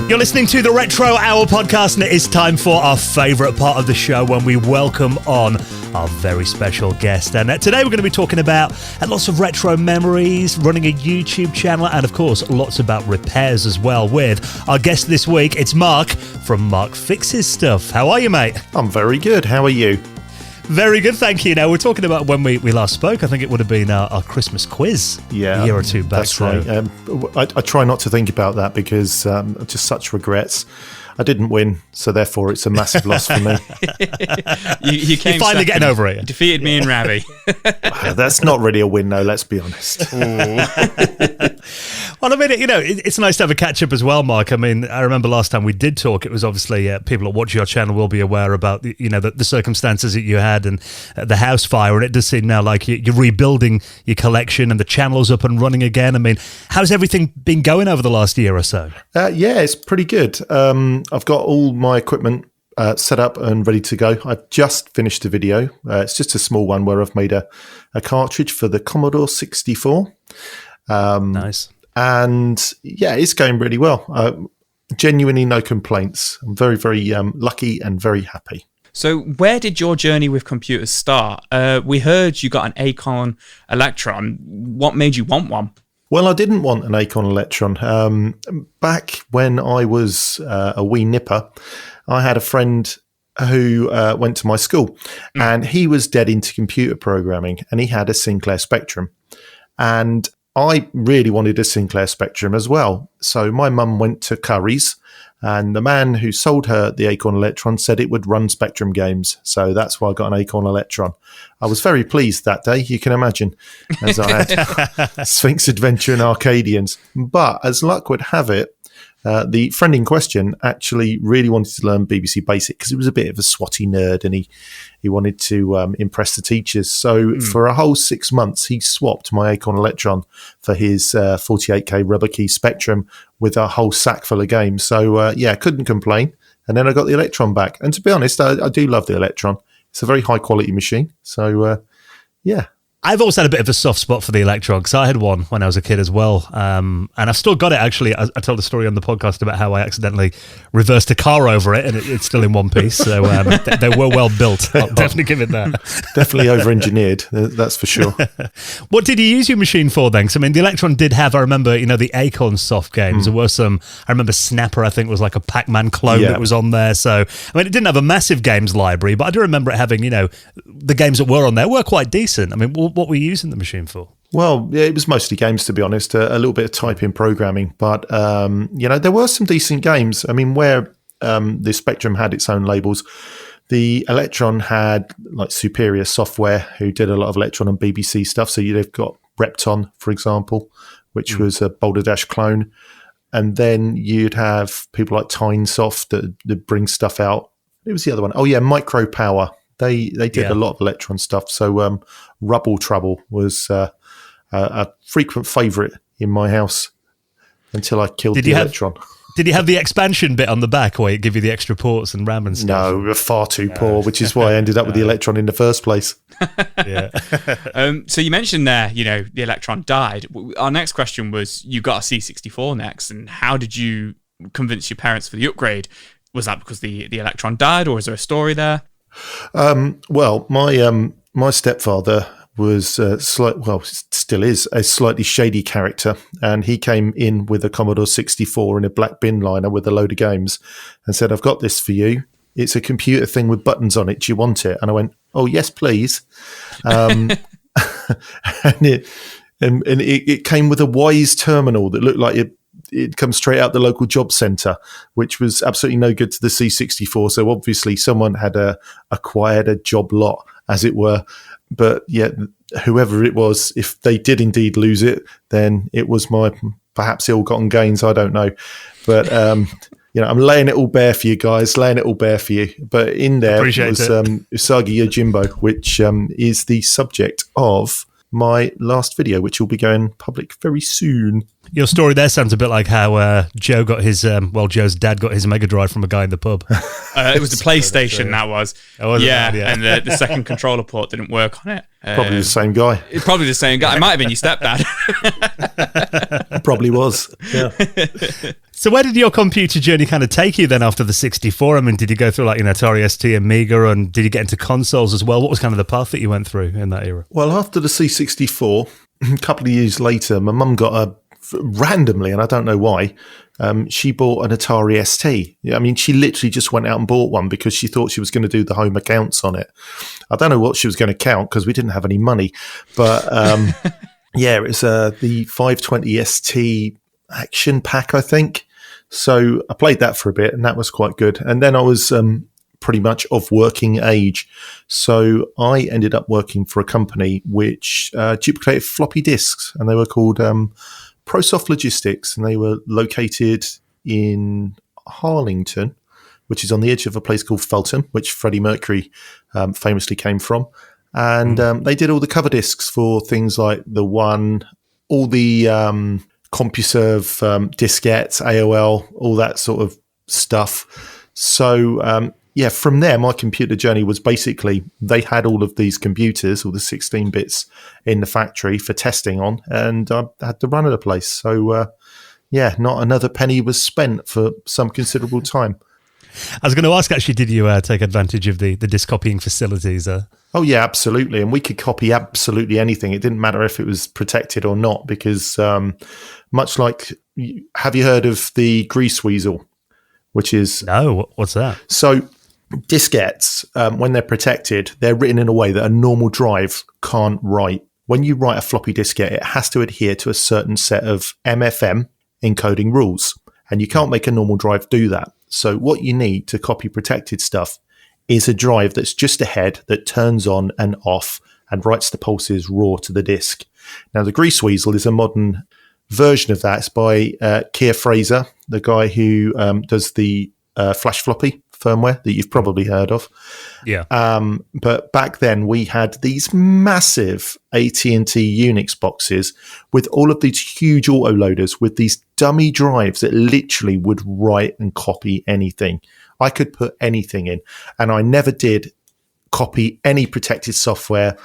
You're listening to the Retro Hour podcast, and it is time for our favourite part of the show when we welcome on our very special guest. And today we're going to be talking about lots of retro memories, running a YouTube channel, and of course lots about repairs as well with our guest this week. It's Mark from Mark Fixes Stuff. How are you, mate? I'm very good. How are you? Very good, thank you. Now, we're talking about when we last spoke. I think it would have been our Christmas quiz a year or two back. That's right. I try not to think about that because just such regrets. I didn't win, so therefore it's a massive loss for me. you came You're finally getting over it. Defeated me and Ravi. That's not really a win, though, let's be honest. Well, I mean, it's nice to have a catch-up as well, Mark. I mean, I remember last time we did talk, it was obviously people that watch your channel will be aware about, the circumstances that you had and the house fire, and it does seem now like you're rebuilding your collection and the channel's up and running again. I mean, how's everything been going over the last year or so? Yeah, it's pretty good. I've got all my equipment set up and ready to go. I've just finished a video. It's just a small one where I've made a cartridge for the Commodore 64. Nice. And yeah, it's going really well. Genuinely no complaints. I'm very, very lucky and very happy. So where did your journey with computers start? We heard you got an Acorn Electron. What made you want one? Well, I didn't want an Acorn Electron. Back when I was a wee nipper, I had a friend who went to my school, and he was dead into computer programming, and he had a Sinclair Spectrum. And I really wanted a Sinclair Spectrum as well. So my mum went to Curry's, and the man who sold her the Acorn Electron said it would run Spectrum games. So that's why I got an Acorn Electron. I was very pleased that day, you can imagine, as I had Sphinx Adventure and Arcadians. But as luck would have it, the friend in question actually really wanted to learn BBC Basic because he was a bit of a swotty nerd and he wanted to impress the teachers. So for a whole 6 months, he swapped my Acorn Electron for his 48K rubber key Spectrum with a whole sack full of games. So yeah, couldn't complain. And then I got the Electron back. And to be honest, I do love the Electron. It's a very high quality machine. So yeah, I've always had a bit of a soft spot for the Electron because I had one when I was a kid as well. And I've still got it, actually. I told a story on the podcast about how I accidentally reversed a car over it, and it's still in one piece. So they were well built. I'll definitely give it that. Definitely over-engineered, that's for sure. What did you use your machine for then? Because, I mean, the Electron did have, I remember, the Acorn soft games. There were some, I remember Snapper, I think, was like a Pac-Man clone that was on there. So, I mean, it didn't have a massive games library, but I do remember it having, the games that were on there were quite decent. I mean, what were you using the machine for? Well, yeah, it was mostly games, to be honest, a little bit of typing programming. But, there were some decent games. I mean, where the Spectrum had its own labels, the Electron had like Superior Software, who did a lot of Electron and BBC stuff. So you've got Repton, for example, which was a Boulder Dash clone. And then you'd have people like Tynesoft that bring stuff out. It was the other one. Oh, yeah, Micro Power. They did a lot of Electron stuff. So Rubble Trouble was a frequent favourite in my house until I killed the Electron. Did you have the expansion bit on the back where it give you the extra ports and RAM and stuff? No, we were far too poor, which is why I ended up with the Electron in the first place. Yeah. So you mentioned there, the Electron died. Our next question was, you got a C64 next, and how did you convince your parents for the upgrade? Was that because the Electron died, or is there a story there? Well, my stepfather was still is a slightly shady character, and he came in with a Commodore 64 in a black bin liner with a load of games and said, "I've got this for you. It's a computer thing with buttons on it. Do you want it?" And I went, "Oh yes, please." And it came with a Wise terminal that looked like it comes straight out the local job centre, which was absolutely no good to the C64. So obviously someone had acquired a job lot, as it were. But yet, whoever it was, if they did indeed lose it, then it was my perhaps ill-gotten gains. I don't know. But, I'm laying it all bare for you guys, laying it all bare for you. But in there was Usagi Yojimbo, which is the subject of my last video, which will be going public very soon. Your story there sounds a bit like how Joe got his, Joe's dad got his Mega Drive from a guy in the pub. It was the PlayStation, that was. Yeah, and the second controller port didn't work on it. Probably the same guy. Probably the same guy. It might have been your stepdad. Probably was, yeah. So where did your computer journey kind of take you then after the 64? I mean, did you go through like Atari ST, Amiga, and did you get into consoles as well? What was kind of the path that you went through in that era? Well, after the C64, a couple of years later, my mum got randomly, and I don't know why, she bought an Atari ST. I mean, she literally just went out and bought one because she thought she was going to do the home accounts on it. I don't know what she was going to count because we didn't have any money. But yeah, it was the 520 ST Action Pack, I think. So I played that for a bit, and that was quite good. And then I was pretty much of working age. So I ended up working for a company which duplicated floppy disks, and they were called ProSoft Logistics, and they were located in Harlington, which is on the edge of a place called Fulton, which Freddie Mercury famously came from. And they did all the cover disks for things like The One, all the CompuServe diskettes, AOL, all that sort of stuff. So, from there, my computer journey was basically they had all of these computers, all the 16 bits in the factory for testing on, and I had to run at a place. So, not another penny was spent for some considerable time. I was going to ask, actually, did you take advantage of the disk copying facilities? Oh, yeah, absolutely. And we could copy absolutely anything. It didn't matter if it was protected or not, because much like, have you heard of the grease weasel? Which is... No, what's that? So diskettes, when they're protected, they're written in a way that a normal drive can't write. When you write a floppy diskette, it has to adhere to a certain set of MFM encoding rules, and you can't make a normal drive do that. So what you need to copy protected stuff is a drive that's just ahead that turns on and off and writes the pulses raw to the disk. Now, the Grease Weasel is a modern version of that. It's by Keir Fraser, the guy who does the Flash Floppy firmware that you've probably heard of. Yeah. But back then we had these massive AT&T Unix boxes with all of these huge autoloaders with these dummy drives that literally would write and copy anything. I could put anything in, and I never did copy any protected software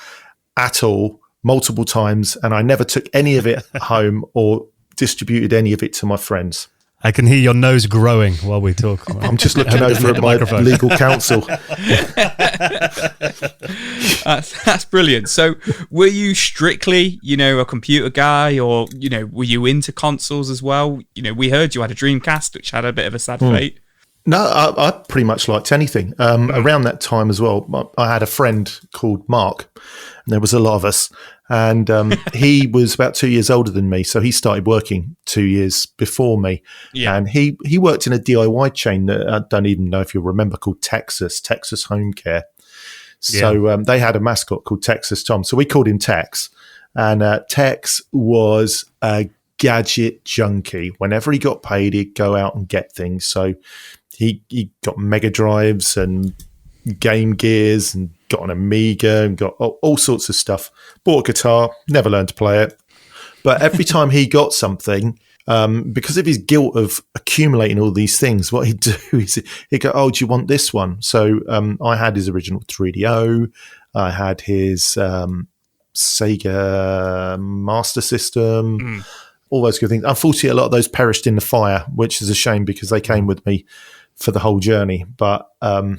at all multiple times, and I never took any of it home or distributed any of it to my friends. I can hear your nose growing while we talk. I'm just looking over at my legal counsel. That's brilliant. So were you strictly, a computer guy, or, were you into consoles as well? We heard you had a Dreamcast, which had a bit of a sad fate. No, I pretty much liked anything. Around that time as well, I had a friend called Mark, and there was a lot of us. And he was about 2 years older than me, so he started working 2 years before me. Yeah. And he worked in a DIY chain that I don't even know if you'll remember, called Texas Home Care. So they had a mascot called Texas Tom. So we called him Tex. And Tex was a gadget junkie. Whenever he got paid, he'd go out and get things. So he got Mega Drives and Game Gears and got an Amiga and got all sorts of stuff. Bought a guitar, never learned to play it. But every time he got something, because of his guilt of accumulating all these things, what he'd do is he'd go, "Oh, do you want this one?" So I had his original 3DO. I had his Sega Master System, all those good things. Unfortunately, a lot of those perished in the fire, which is a shame because they came with me for the whole journey. But I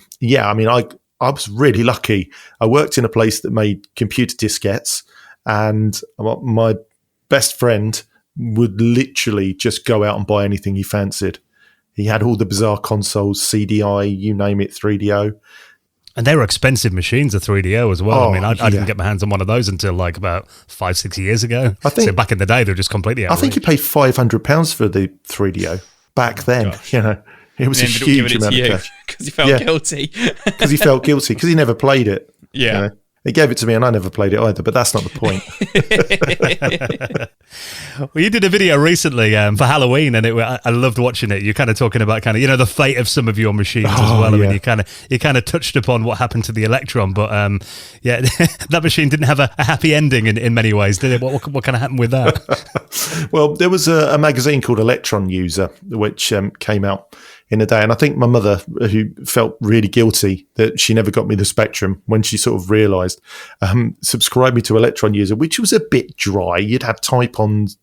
was really lucky. I worked in a place that made computer diskettes, and my best friend would literally just go out and buy anything he fancied. He had all the bizarre consoles, CDI, you name it, 3DO. And they were expensive machines, a 3DO as well. I didn't get my hands on one of those until like about 5-6 years ago. I think, so back in the day, they were just completely outrageous. I think you paid £500 for the 3DO back then. It was a huge amount of cash. Because he felt guilty. Because he felt guilty, because he never played it. Yeah. He gave it to me and I never played it either, but that's not the point. Well, you did a video recently for Halloween, and I loved watching it. You're kind of talking about the fate of some of your machines as well. I mean, you kind of touched upon what happened to the Electron, but that machine didn't have a happy ending in many ways, did it? What kind of happened with that? Well, there was a magazine called Electron User, which came out in a day. And I think my mother, who felt really guilty that she never got me the Spectrum when she sort of realised, subscribed me to Electron User, which was a bit dry. You'd have type-ins,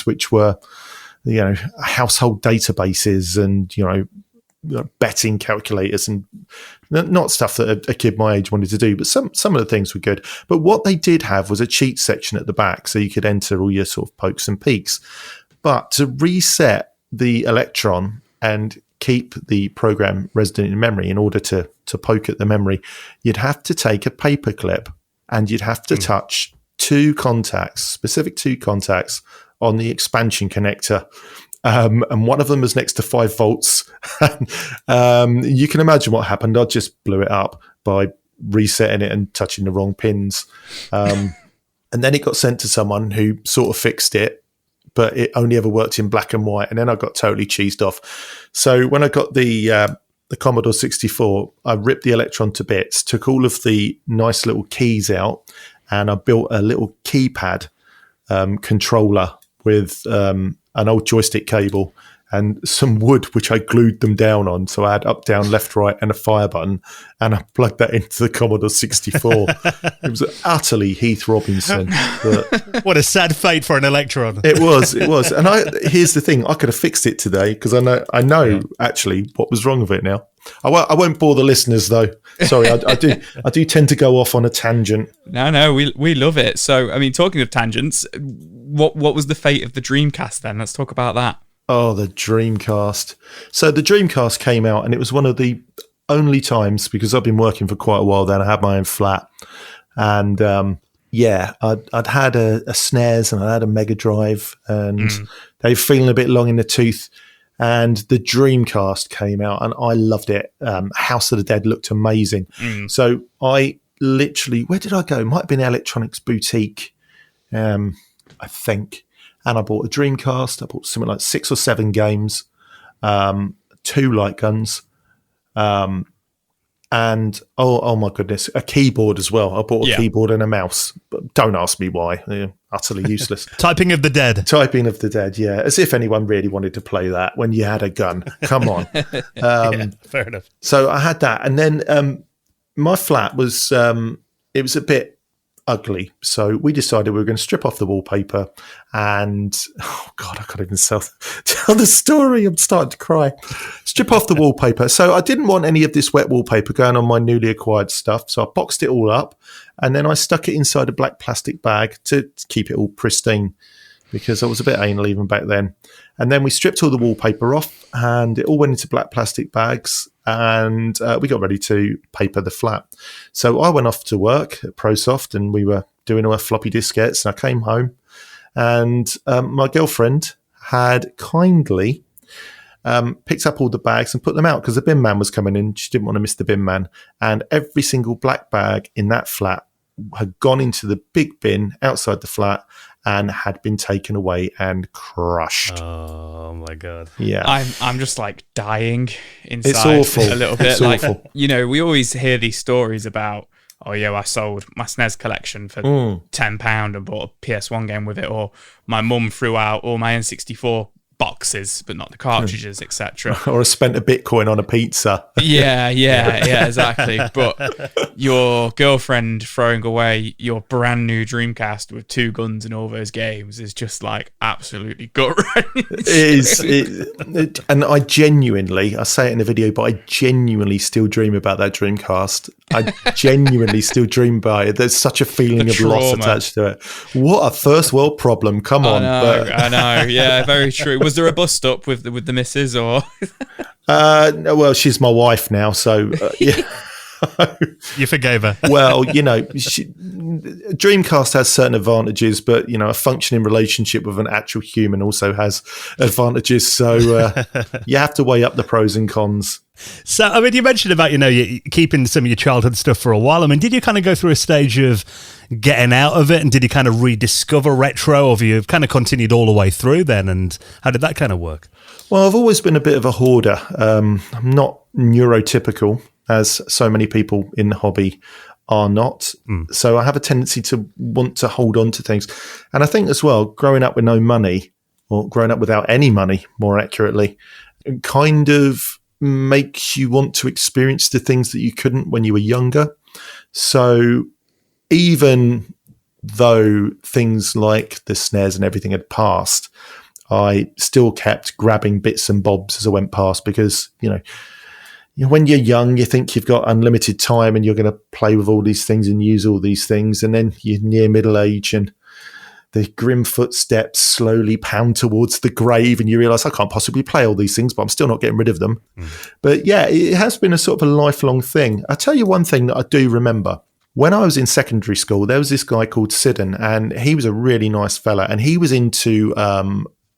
which were, household databases and, betting calculators and not stuff that a kid my age wanted to do, but some of the things were good. But what they did have was a cheat section at the back, so you could enter all your sort of pokes and peeks. But to reset the Electron and keep the program resident in memory, in order to poke at the memory, you'd have to take a paper clip and you'd have to touch specific two contacts on the expansion connector. And one of them was next to 5 volts. You can imagine what happened. I just blew it up by resetting it and touching the wrong pins. And then it got sent to someone who sort of fixed it, but it only ever worked in black and white. And then I got totally cheesed off. So when I got the Commodore 64, I ripped the Electron to bits, took all of the nice little keys out, and I built a little keypad controller with an old joystick cable and some wood, which I glued them down on. So I had up, down, left, right, and a fire button, and I plugged that into the Commodore 64. It was utterly Heath Robinson. But what a sad fate for an Electron. It was. And here's the thing: I could have fixed it today because I know actually what was wrong with it now. I won't bore the listeners though. Sorry, I do tend to go off on a tangent. No, we love it. So, I mean, talking of tangents, what was the fate of the Dreamcast then? Let's talk about that. Oh, the Dreamcast. So the Dreamcast came out, and it was one of the only times, because I've been working for quite a while then, I had my own flat. And I'd had a SNES and I had a Mega Drive, and they were feeling a bit long in the tooth. And the Dreamcast came out, and I loved it. House of the Dead looked amazing. So I literally, where did I go? It might have been Electronics Boutique, I think. And I bought a Dreamcast. I bought something like 6 or 7 games, 2 light guns, and oh my goodness, a keyboard as well. I bought a keyboard and a mouse. But don't ask me why. They're utterly useless. Typing of the Dead. Typing of the Dead, yeah. As if anyone really wanted to play that when you had a gun. Come on. Fair enough. So I had that. And then my flat was, it was a bit ugly. So we decided we were going to strip off the wallpaper and, oh God, I can't even tell the story. I'm starting to cry. Strip off the wallpaper. So I didn't want any of this wet wallpaper going on my newly acquired stuff. So I boxed it all up and then I stuck it inside a black plastic bag to keep it all pristine, because I was a bit anal even back then. And then we stripped all the wallpaper off and it all went into black plastic bags, and we got ready to paper the flat. So I went off to work at ProSoft and we were doing our floppy diskettes, and I came home and my girlfriend had kindly picked up all the bags and put them out because the bin man was coming in. She didn't want to miss the bin man. And every single black bag in that flat had gone into the big bin outside the flat and had been taken away and crushed. Oh my God. Yeah. I'm just like dying inside. It's awful. A little bit. It's like, awful. you know, we always hear these stories about, oh yeah, I sold my SNES collection for £10 and bought a PS1 game with it, or my mum threw out all my N64 boxes but not the cartridges, etc. Or I spent a Bitcoin on a pizza. yeah, exactly. But your girlfriend throwing away your brand new Dreamcast with 2 guns and all those games is just like absolutely gut-wrenching. It is. And I say it in the video, but I genuinely still dream about that Dreamcast. I genuinely still dream about it. There's such a feeling of loss attached to it. What a first world problem. Come on. I know. Yeah, very true. Was there a bust up with the missus, or? No, well, she's my wife now, so yeah. You forgave her. Well, you know, Dreamcast has certain advantages, but, you know, a functioning relationship with an actual human also has advantages. So you have to weigh up the pros and cons. So, I mean, you mentioned about, you know, you keeping some of your childhood stuff for a while. I mean, did you kind of go through a stage of getting out of it, and did you kind of rediscover retro, or have you kind of continued all the way through then? And how did that kind of work? Well, I've always been a bit of a hoarder. I'm not neurotypical, as so many people in the hobby are not. So I have a tendency to want to hold on to things. And I think as well, growing up with no money, or growing up without any money, more accurately, kind of makes you want to experience the things that you couldn't when you were younger. So even though things like the SNES and everything had passed, I still kept grabbing bits and bobs as I went past, because, you know, when you're young, you think you've got unlimited time and you're going to play with all these things and use all these things. And then you're near middle age and the grim footsteps slowly pound towards the grave and you realise, I can't possibly play all these things, but I'm still not getting rid of them. But yeah, it has been a sort of a lifelong thing. I'll tell you one thing that I do remember. When I was in secondary school, there was this guy called Sidon, and he was a really nice fella, and he was into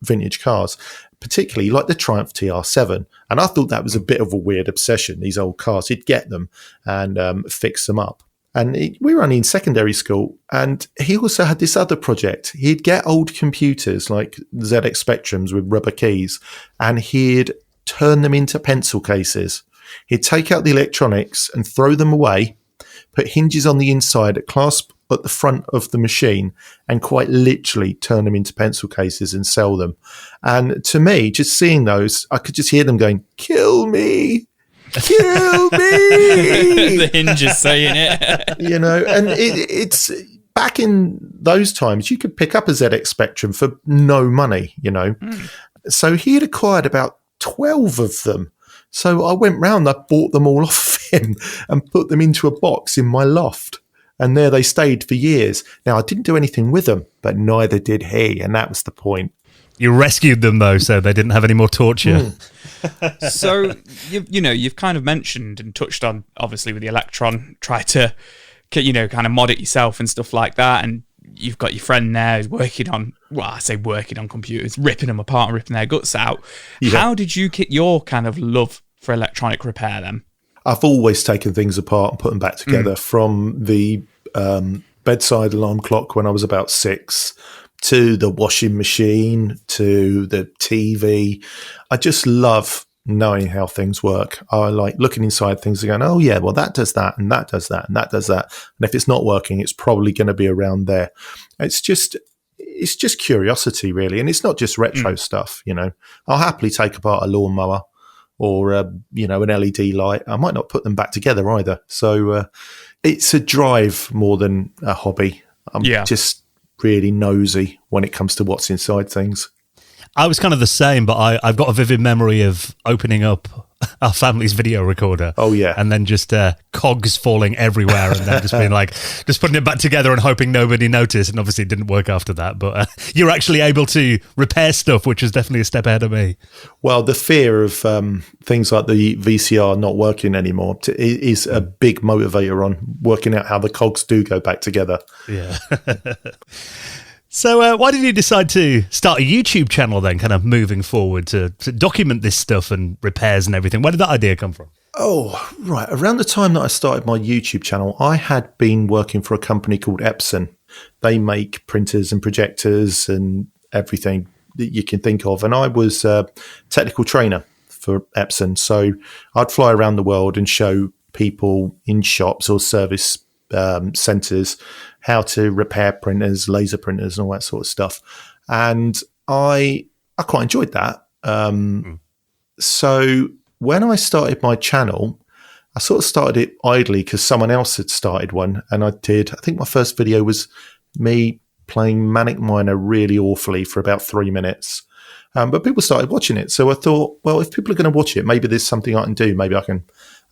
vintage cars, particularly like the Triumph TR7. And I thought that was a bit of a weird obsession, these old cars. He'd get them and fix them up. And we were only in secondary school, and he also had this other project. He'd get old computers like ZX Spectrums with rubber keys, and he'd turn them into pencil cases. He'd take out the electronics and throw them away, put hinges on the inside that clasp at the front of the machine, and quite literally turn them into pencil cases and sell them. And to me, just seeing those, I could just hear them going, "Kill me! Kill me!" The hinges saying it. You know, and it's back in those times, you could pick up a ZX Spectrum for no money, you know. So he had acquired about 12 of them. So I went round, I bought them all off him and put them into a box in my loft. And there they stayed for years. Now, I didn't do anything with them, but neither did he. And that was the point. You rescued them, though, so they didn't have any more torture. So, you've kind of mentioned and touched on, obviously, with the Electron, try to, kind of mod it yourself and stuff like that. And you've got your friend there who's working on computers, ripping them apart and ripping their guts out. Yeah. How did you get your kind of love for electronic repair then? I've always taken things apart and put them back together, from the bedside alarm clock when I was about 6 to the washing machine to the TV. I just love knowing how things work. I like looking inside things and going, oh yeah, well that does that and that does that and that does that. And if it's not working, it's probably going to be around there. It's just curiosity, really. And it's not just retro stuff, you know. I'll happily take apart a lawnmower or, an LED light. I might not put them back together either. So, It's a drive more than a hobby. I'm just really nosy when it comes to what's inside things. I was kind of the same, but I've got a vivid memory of opening up our family's video recorder. Oh, yeah. And then just cogs falling everywhere and then just being like, just putting it back together and hoping nobody noticed. And obviously it didn't work after that. But you're actually able to repair stuff, which is definitely a step ahead of me. Well, the fear of things like the VCR not working anymore is a big motivator on working out how the cogs do go back together. Yeah. So why did you decide to start a YouTube channel then, kind of moving forward to document this stuff and repairs and everything? Where did that idea come from? Oh, right. Around the time that I started my YouTube channel, I had been working for a company called Epson. They make printers and projectors and everything that you can think of. And I was a technical trainer for Epson. So I'd fly around the world and show people in shops or service centres how to repair printers, laser printers, and all that sort of stuff. And I quite enjoyed that. So when I started my channel, I sort of started it idly because someone else had started one, and I think my first video was me playing Manic Miner really awfully for about 3 minutes. But people started watching it. So I thought, well, if people are going to watch it, maybe there's something I can do. Maybe I can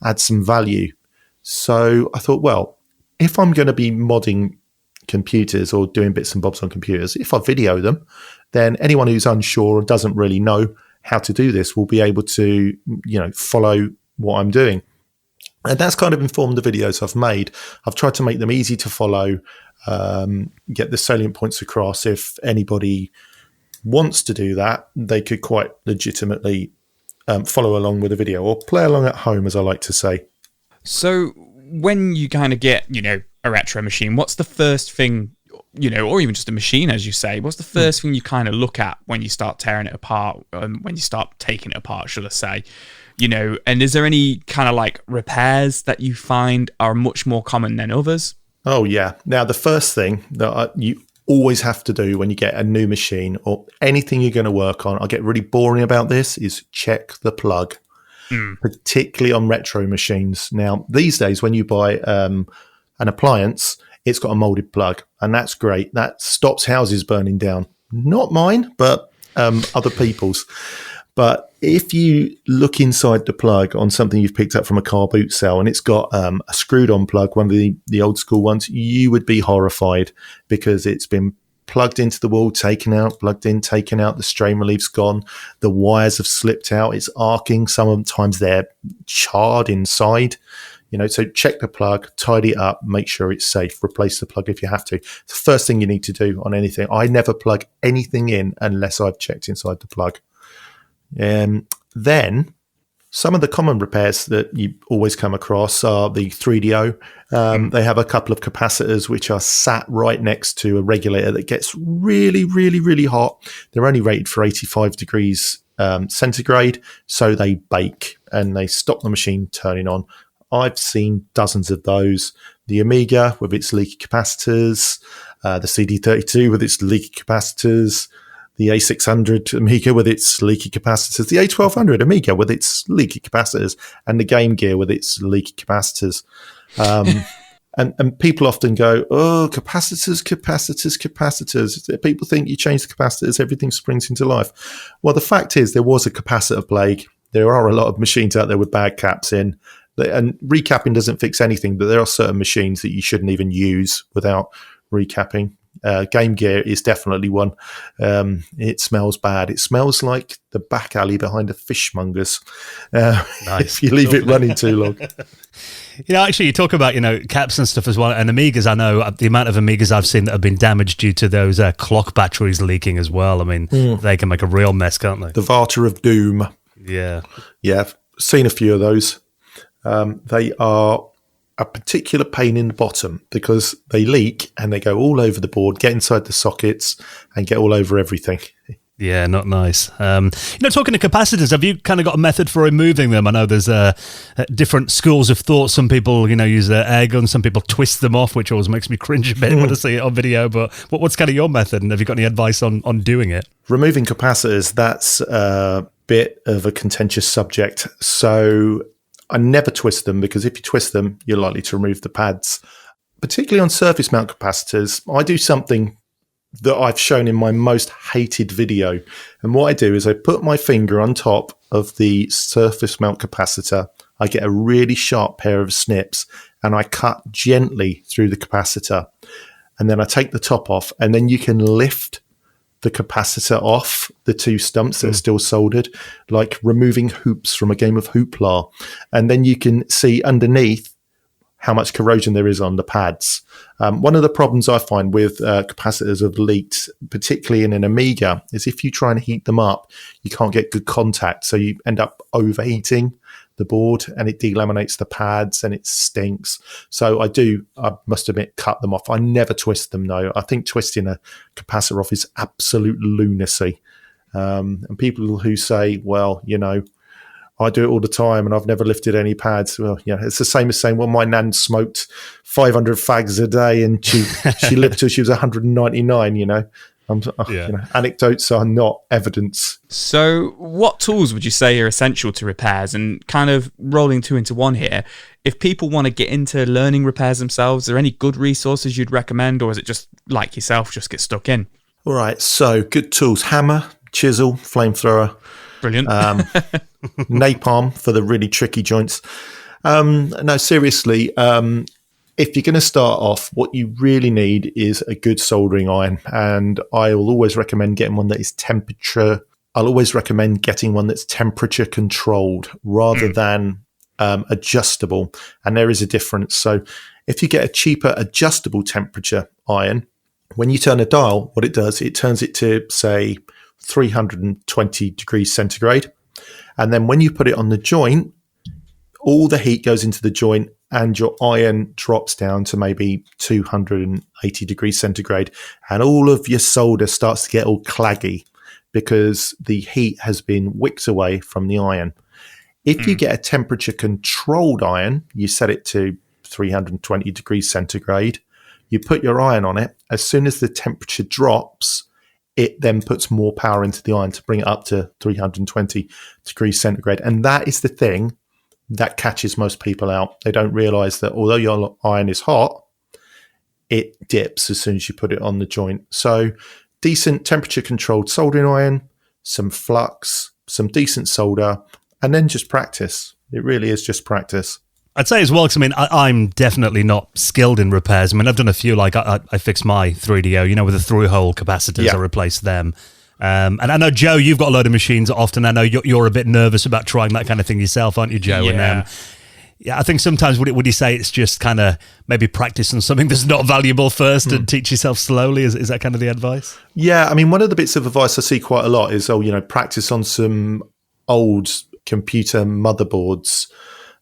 add some value. So I thought, well, if I'm going to be modding computers or doing bits and bobs on computers, if I video them, then anyone who's unsure or doesn't really know how to do this will be able to, follow what I'm doing. And that's kind of informed the videos I've made. I've tried to make them easy to follow, get the salient points across. If anybody wants to do that, they could quite legitimately follow along with the video or play along at home, as I like to say. So when you kind of get, a retro machine, what's the first thing, or even just a machine, as you say, what's the first thing you kind of look at when you start tearing it apart, when you start taking it apart, should I say, and is there any kind of like repairs that you find are much more common than others? Oh, yeah. Now, the first thing that you always have to do when you get a new machine or anything you're going to work on, I'll get really boring about this, is check the plug. Particularly on retro machines. Now, these days, when you buy an appliance, it's got a molded plug, and that's great. That stops houses burning down. Not mine, but other people's. But if you look inside the plug on something you've picked up from a car boot sale, and it's got a screwed-on plug, one of the old school ones, you would be horrified because it's been plugged into the wall, taken out, plugged in, taken out, the strain relief's gone, the wires have slipped out, it's arcing, sometimes they're charred inside, so check the plug, tidy it up, make sure it's safe, replace the plug if you have to. It's the first thing you need to do on anything. I never plug anything in unless I've checked inside the plug. Then some of the common repairs that you always come across are the 3DO. They have a couple of capacitors which are sat right next to a regulator that gets really, really, really hot. They're only rated for 85 degrees centigrade, so they bake and they stop the machine turning on. I've seen dozens of those. The Amiga with its leaky capacitors, the CD32 with its leaky capacitors, the A600 Amiga with its leaky capacitors, the A1200 Amiga with its leaky capacitors, and the Game Gear with its leaky capacitors. And people often go, oh, capacitors. People think you change the capacitors, everything springs into life. Well, the fact is there was a capacitor plague. There are a lot of machines out there with bad caps in. And recapping doesn't fix anything, but there are certain machines that you shouldn't even use without recapping. Game Gear is definitely one. It smells bad. It smells like the back alley behind a fishmonger's if you leave it running too long. Actually, you talk about, caps and stuff as well. And Amigas, I know the amount of Amigas I've seen that have been damaged due to those clock batteries leaking as well. I mean, they can make a real mess, can't they? The Vata of Doom. Yeah. Yeah, I've seen a few of those. They are a particular pain in the bottom because they leak and they go all over the board, get inside the sockets and get all over everything. Yeah, not nice. Talking to capacitors, have you kind of got a method for removing them? I know there's different schools of thought. Some people, use air guns. Some people twist them off, which always makes me cringe a bit when I see it on video. But what's kind of your method? And have you got any advice on doing it? Removing capacitors, that's a bit of a contentious subject. So I never twist them, because if you twist them, you're likely to remove the pads. Particularly on surface mount capacitors, I do something that I've shown in my most hated video. And what I do is I put my finger on top of the surface mount capacitor. I get a really sharp pair of snips and I cut gently through the capacitor. And then I take the top off, and then you can lift the capacitor off the two stumps that are still soldered, like removing hoops from a game of hoopla. And then you can see underneath how much corrosion there is on the pads. One of the problems I find with capacitors of leaks, particularly in an Amiga, is if you try and heat them up, you can't get good contact. So you end up overheating the board, and it delaminates the pads and it stinks. So I must admit, cut them off. I never twist them, though. I think twisting a capacitor off is absolute lunacy. And people who say, well, I do it all the time and I've never lifted any pads. Well, it's the same as saying, well, my nan smoked 500 fags a day and she lived till she was 199, Anecdotes are not evidence. So what tools would you say are essential to repairs? And kind of rolling two into one here, if people want to get into learning repairs themselves, are there any good resources you'd recommend, or is it just like yourself, just get stuck in? All right, so good tools: hammer, chisel, flamethrower. Brilliant. Napalm for the really tricky joints. No, seriously, if you're going to start off, what you really need is a good soldering iron. And I will always recommend getting one that is temperature controlled rather than adjustable. And there is a difference. So if you get a cheaper adjustable temperature iron, when you turn a dial, what it does, it turns it to, say, 320 degrees centigrade. And then when you put it on the joint, all the heat goes into the joint and your iron drops down to maybe 280 degrees centigrade. And all of your solder starts to get all claggy because the heat has been wicked away from the iron. If you get a temperature controlled iron, you set it to 320 degrees centigrade, you put your iron on it. As soon as the temperature drops, it then puts more power into the iron to bring it up to 320 degrees centigrade. And that is the thing that catches most people out. They don't realize that although your iron is hot, it dips as soon as you put it on the joint. So decent temperature controlled soldering iron, some flux, some decent solder, and then just practice. It really is just practice. I'd say as well, because I'm definitely not skilled in repairs. I've done a few, like I fixed my 3DO, with the through-hole capacitors. Yeah. I replaced them. And I know, Joe, you've got a load of machines often. I know you're a bit nervous about trying that kind of thing yourself, aren't you, Joe? Yeah. And I think sometimes would you say it's just kind of maybe practice on something that's not valuable first and teach yourself slowly? Is that kind of the advice? Yeah, one of the bits of advice I see quite a lot is, practice on some old computer motherboards.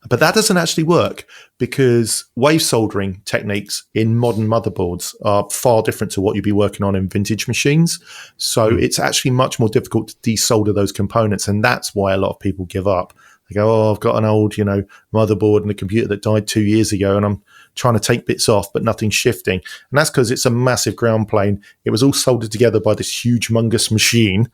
But that doesn't actually work because wave soldering techniques in modern motherboards are far different to what you'd be working on in vintage machines. So it's actually much more difficult to desolder those components. And that's why a lot of people give up. They go, oh, I've got an old, motherboard and a computer that died 2 years ago and I'm trying to take bits off, but nothing's shifting. And that's because it's a massive ground plane. It was all soldered together by this huge, humongous machine.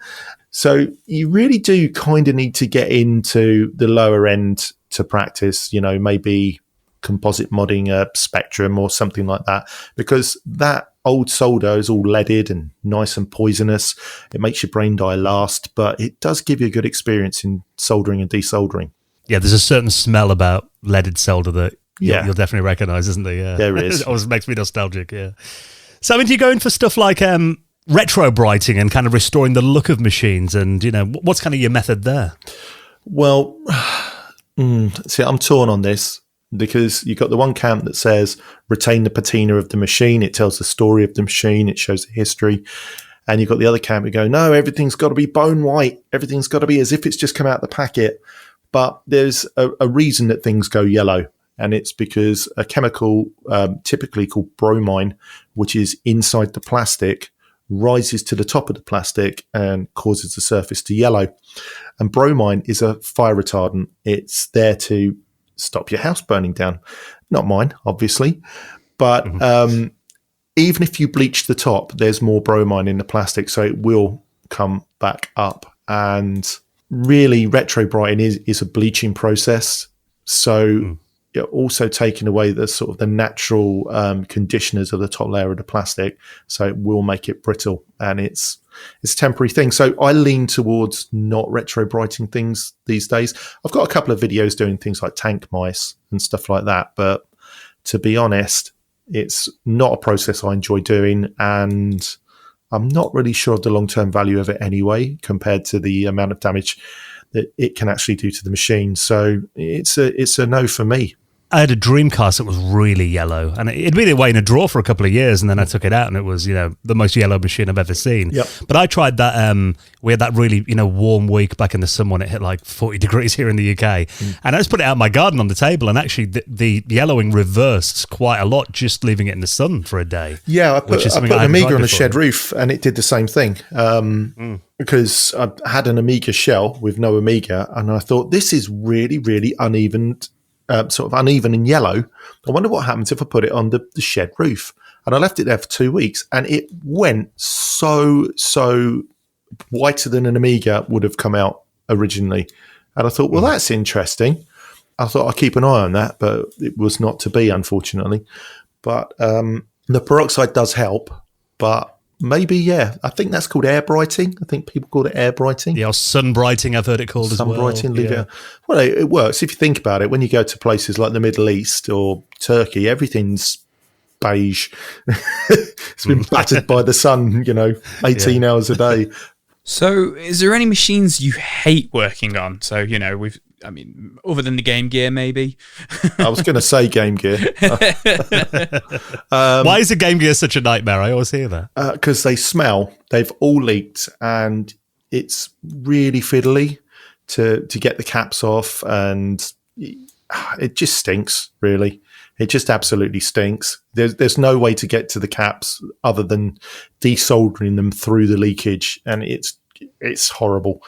So you really do kind of need to get into the lower end to practice, maybe composite modding a Spectrum or something like that, because that old solder is all leaded and nice and poisonous. It makes your brain die last, but it does give you a good experience in soldering and desoldering. Yeah, there's a certain smell about leaded solder that you'll definitely recognize, isn't there? Yeah. There is. It always makes me nostalgic, yeah. So, do you go in for stuff like retro brighting and kind of restoring the look of machines? And, what's kind of your method there? Well, see, I'm torn on this because you've got the one camp that says retain the patina of the machine. It tells the story of the machine. It shows the history. And you've got the other camp who go, no, everything's got to be bone white. Everything's got to be as if it's just come out the packet. But there's a reason that things go yellow. And it's because a chemical typically called bromine, which is inside the plastic, rises to the top of the plastic and causes the surface to yellow. And bromine is a fire retardant. It's there to stop your house burning down. Not mine, obviously. But even if you bleach the top, there's more bromine in the plastic, so it will come back up. And really, retro brighting is a bleaching process. So you're also taking away the sort of the natural conditioners of the top layer of the plastic, so it will make it brittle, and it's a temporary thing. So I lean towards not retro brighting things these days. I've got a couple of videos doing things like tank mice and stuff like that, but to be honest, it's not a process I enjoy doing, and I'm not really sure of the long-term value of it anyway, compared to the amount of damage that it can actually do to the machine. So it's a no for me. I had a Dreamcast that was really yellow, and it'd been away in a drawer for a couple of years, and then I took it out, and it was, the most yellow machine I've ever seen. Yep. But I tried that. We had that really, warm week back in the summer when it hit like 40 degrees here in the UK, and I just put it out in my garden on the table, and actually the yellowing reversed quite a lot just leaving it in the sun for a day. Yeah, I put an Amiga on a shed roof, and it did the same thing. Because I had an Amiga shell with no Amiga, and I thought, this is really, really uneven. Sort of uneven and yellow. I wonder what happens if I put it on the shed roof. And I left it there for 2 weeks, and it went so whiter than an Amiga would have come out originally. And I thought, well, that's interesting. I thought I'd keep an eye on that, but it was not to be, unfortunately. But the peroxide does help, but maybe, I think that's called air brighting. I think people call it air brighting. Yeah, or sun brighting, I've heard it called as well. Sun brighting, Well, it works. If you think about it, when you go to places like the Middle East or Turkey, everything's beige. It's been battered by the sun, 18 hours a day. So is there any machines you hate working on? So, other than the Game Gear, maybe? I was going to say Game Gear. Why is the Game Gear such a nightmare? I always hear that. Because they smell. They've all leaked, and it's really fiddly to get the caps off, and it just stinks, really. It just absolutely stinks. There's no way to get to the caps other than desoldering them through the leakage, and it's horrible.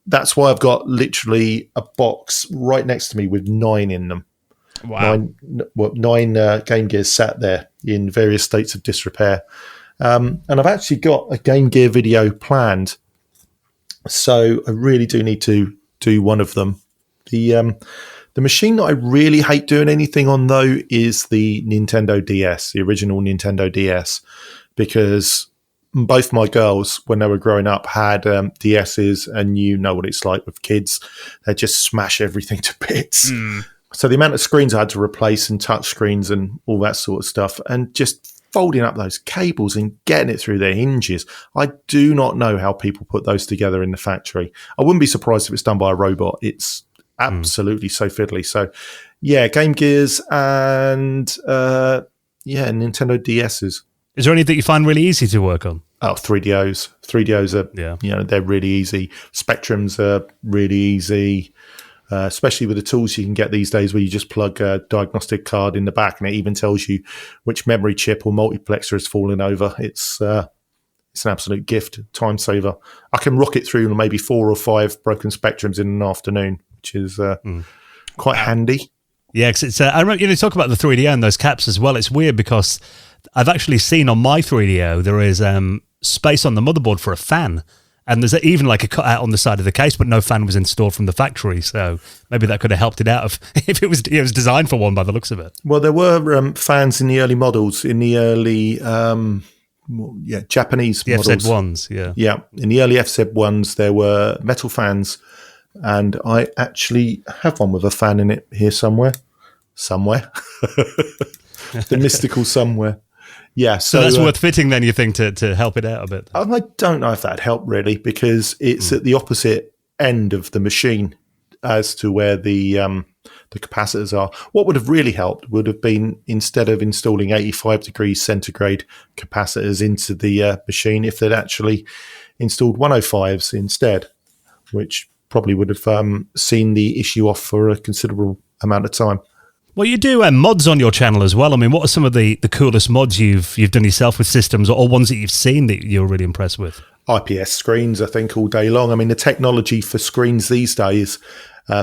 That's why I've got literally a box right next to me with 9 in them. Wow. 9 Game Gears sat there in various states of disrepair. And I've actually got a Game Gear video planned. So I really do need to do one of them. The machine that I really hate doing anything on, though, is the Nintendo DS, the original Nintendo DS, because both my girls, when they were growing up, had DSs, and you know what it's like with kids. They just smash everything to bits. So the amount of screens I had to replace, and touch screens and all that sort of stuff, and just folding up those cables and getting it through their hinges. I do not know how people put those together in the factory. I wouldn't be surprised if it's done by a robot. It's absolutely so fiddly. So yeah, Game Gears and Nintendo DSs. Is there anything you find really easy to work on? Oh, 3DOs. 3DOs are, they're really easy. Spectrums are really easy, especially with the tools you can get these days where you just plug a diagnostic card in the back and it even tells you which memory chip or multiplexer has fallen over. It's an absolute gift, time saver. I can rock it through maybe 4 or 5 broken Spectrums in an afternoon, which is quite handy. Yeah, because it's. I remember talk about the 3DO and those caps as well. It's weird because I've actually seen on my 3DO there is space on the motherboard for a fan, and there's even like a cutout on the side of the case, but no fan was installed from the factory. So maybe that could have helped it out if it was designed for one by the looks of it. Well, there were fans in the early models, in the early Japanese the models. FZ1s, yeah. In the early FZ1s, there were metal fans, and I actually have one with a fan in it here somewhere. The mystical somewhere. Yeah, so that's worth fitting then, you think, to help it out a bit? I don't know if that'd help really, because it's at the opposite end of the machine as to where the capacitors are. What would have really helped would have been, instead of installing 85 degrees centigrade capacitors into the machine, if they'd actually installed 105s instead, which probably would have seen the issue off for a considerable amount of time. Well, you do mods on your channel as well. I mean, what are some of the coolest mods you've done yourself with systems, or ones that you've seen that you're really impressed with? IPS screens, I think, all day long. I mean, the technology for screens these days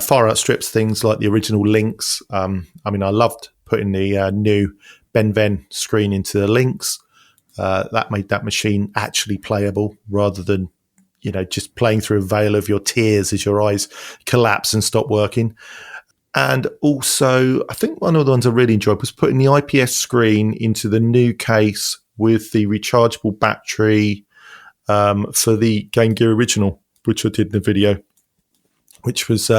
far outstrips things like the original Lynx. I mean, I loved putting the new Ben Ven screen into the Lynx. That made that machine actually playable rather than, just playing through a veil of your tears as your eyes collapse and stop working. And also, I think one of the ones I really enjoyed was putting the IPS screen into the new case with the rechargeable battery for the Game Gear Original, which I did in the video, which was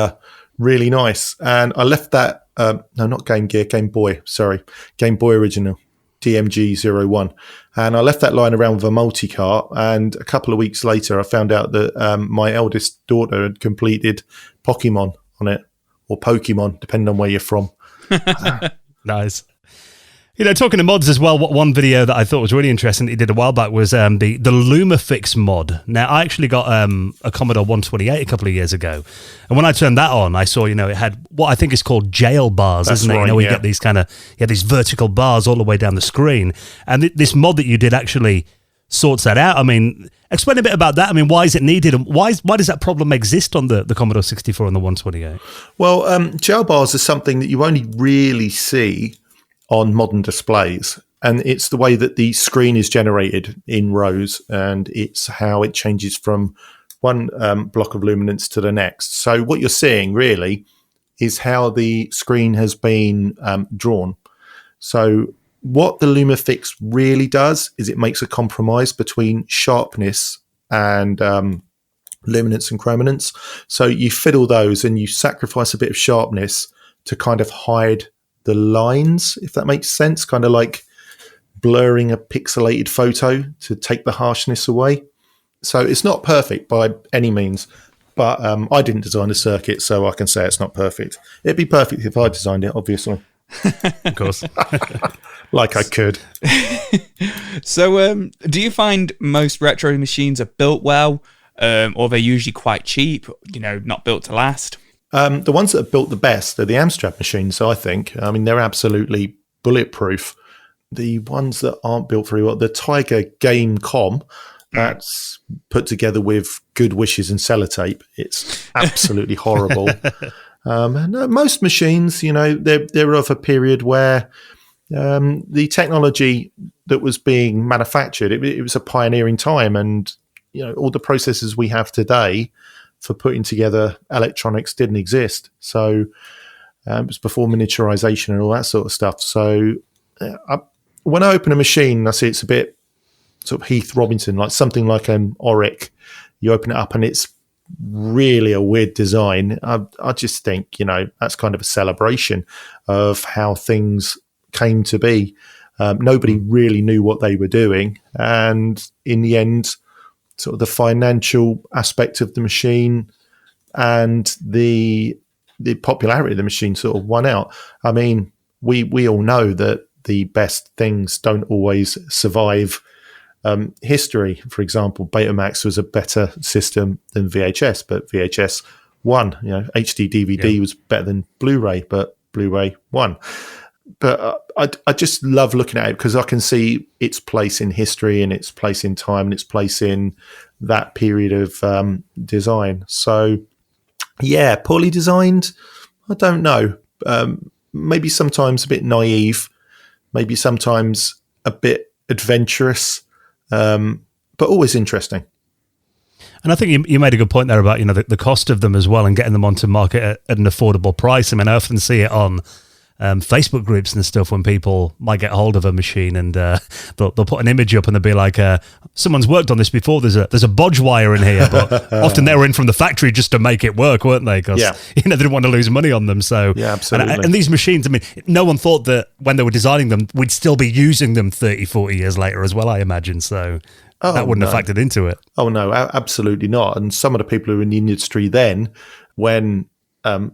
really nice. And I left that, no, not Game Gear, Game Boy Original, DMG01. And I left that lying around with a multi-cart. And a couple of weeks later, I found out that my eldest daughter had completed Pokemon on it, or Pokemon, depending on where you're from. Nice. You know, talking to mods as well, one video that I thought was really interesting that he did a while back was the Lumafix mod. Now, I actually got a Commodore 128 a couple of years ago, and when I turned that on, I saw, you know, it had what I think is called jail bars, isn't it? Right, you know, where you get these these vertical bars all the way down the screen, and this mod that you did actually sorts that out. I mean, explain a bit about that. I mean, why is it needed, and why does that problem exist on the Commodore 64 and the 128? Well, jail bars are something that you only really see on modern displays, and it's the way that the screen is generated in rows, and it's how it changes from one block of luminance to the next. So what you're seeing really is how the screen has been drawn. So what the Lumafix really does is it makes a compromise between sharpness and luminance and chrominance. So you fiddle those and you sacrifice a bit of sharpness to kind of hide the lines, if that makes sense, kind of like blurring a pixelated photo to take the harshness away. So it's not perfect by any means, but I didn't design the circuit, so I can say it's not perfect. It'd be perfect if I designed it, obviously. Of course. Like I could. So do you find most retro machines are built well, or they're usually quite cheap, you know, not built to last? The ones that are built the best are the Amstrad machines, I think. I mean, they're absolutely bulletproof. The ones that aren't built very well, the Tiger Game Com, that's put together with good wishes and sellotape. It's absolutely horrible. And most machines, you know, they're of a period where the technology that was being manufactured, it was a pioneering time. And, you know, all the processes we have today for putting together electronics didn't exist. So it was before miniaturization and all that sort of stuff. So when I open a machine, I see it's a bit sort of Heath Robinson, like something like an Auric. You open it up and it's really a weird design. I just think, you know, that's kind of a celebration of how things came to be. Nobody really knew what they were doing. And in the end, sort of the financial aspect of the machine and the popularity of the machine sort of won out. I mean, we all know that the best things don't always survive history. For example, Betamax was a better system than VHS, but VHS won. You know, HD DVD was better than Blu-ray, but Blu-ray won. But I just love looking at it because I can see its place in history and its place in time and its place in that period of design. So, yeah, poorly designed, I don't know. Maybe sometimes a bit naive, maybe sometimes a bit adventurous, but always interesting. And I think you made a good point there about, you know, the cost of them as well and getting them onto market at an affordable price. I mean, I often see it on Facebook groups and stuff when people might get hold of a machine and they'll put an image up and they'll be like, someone's worked on this before, there's a bodge wire in here, but often they were in from the factory just to make it work, weren't they? Because you know, they didn't want to lose money on them. So yeah, absolutely. And these machines, I mean, no one thought that when they were designing them, we'd still be using them 30, 40 years later as well, I imagine. So that wouldn't have factored into it. Oh, no, absolutely not. And some of the people who were in the industry then, when,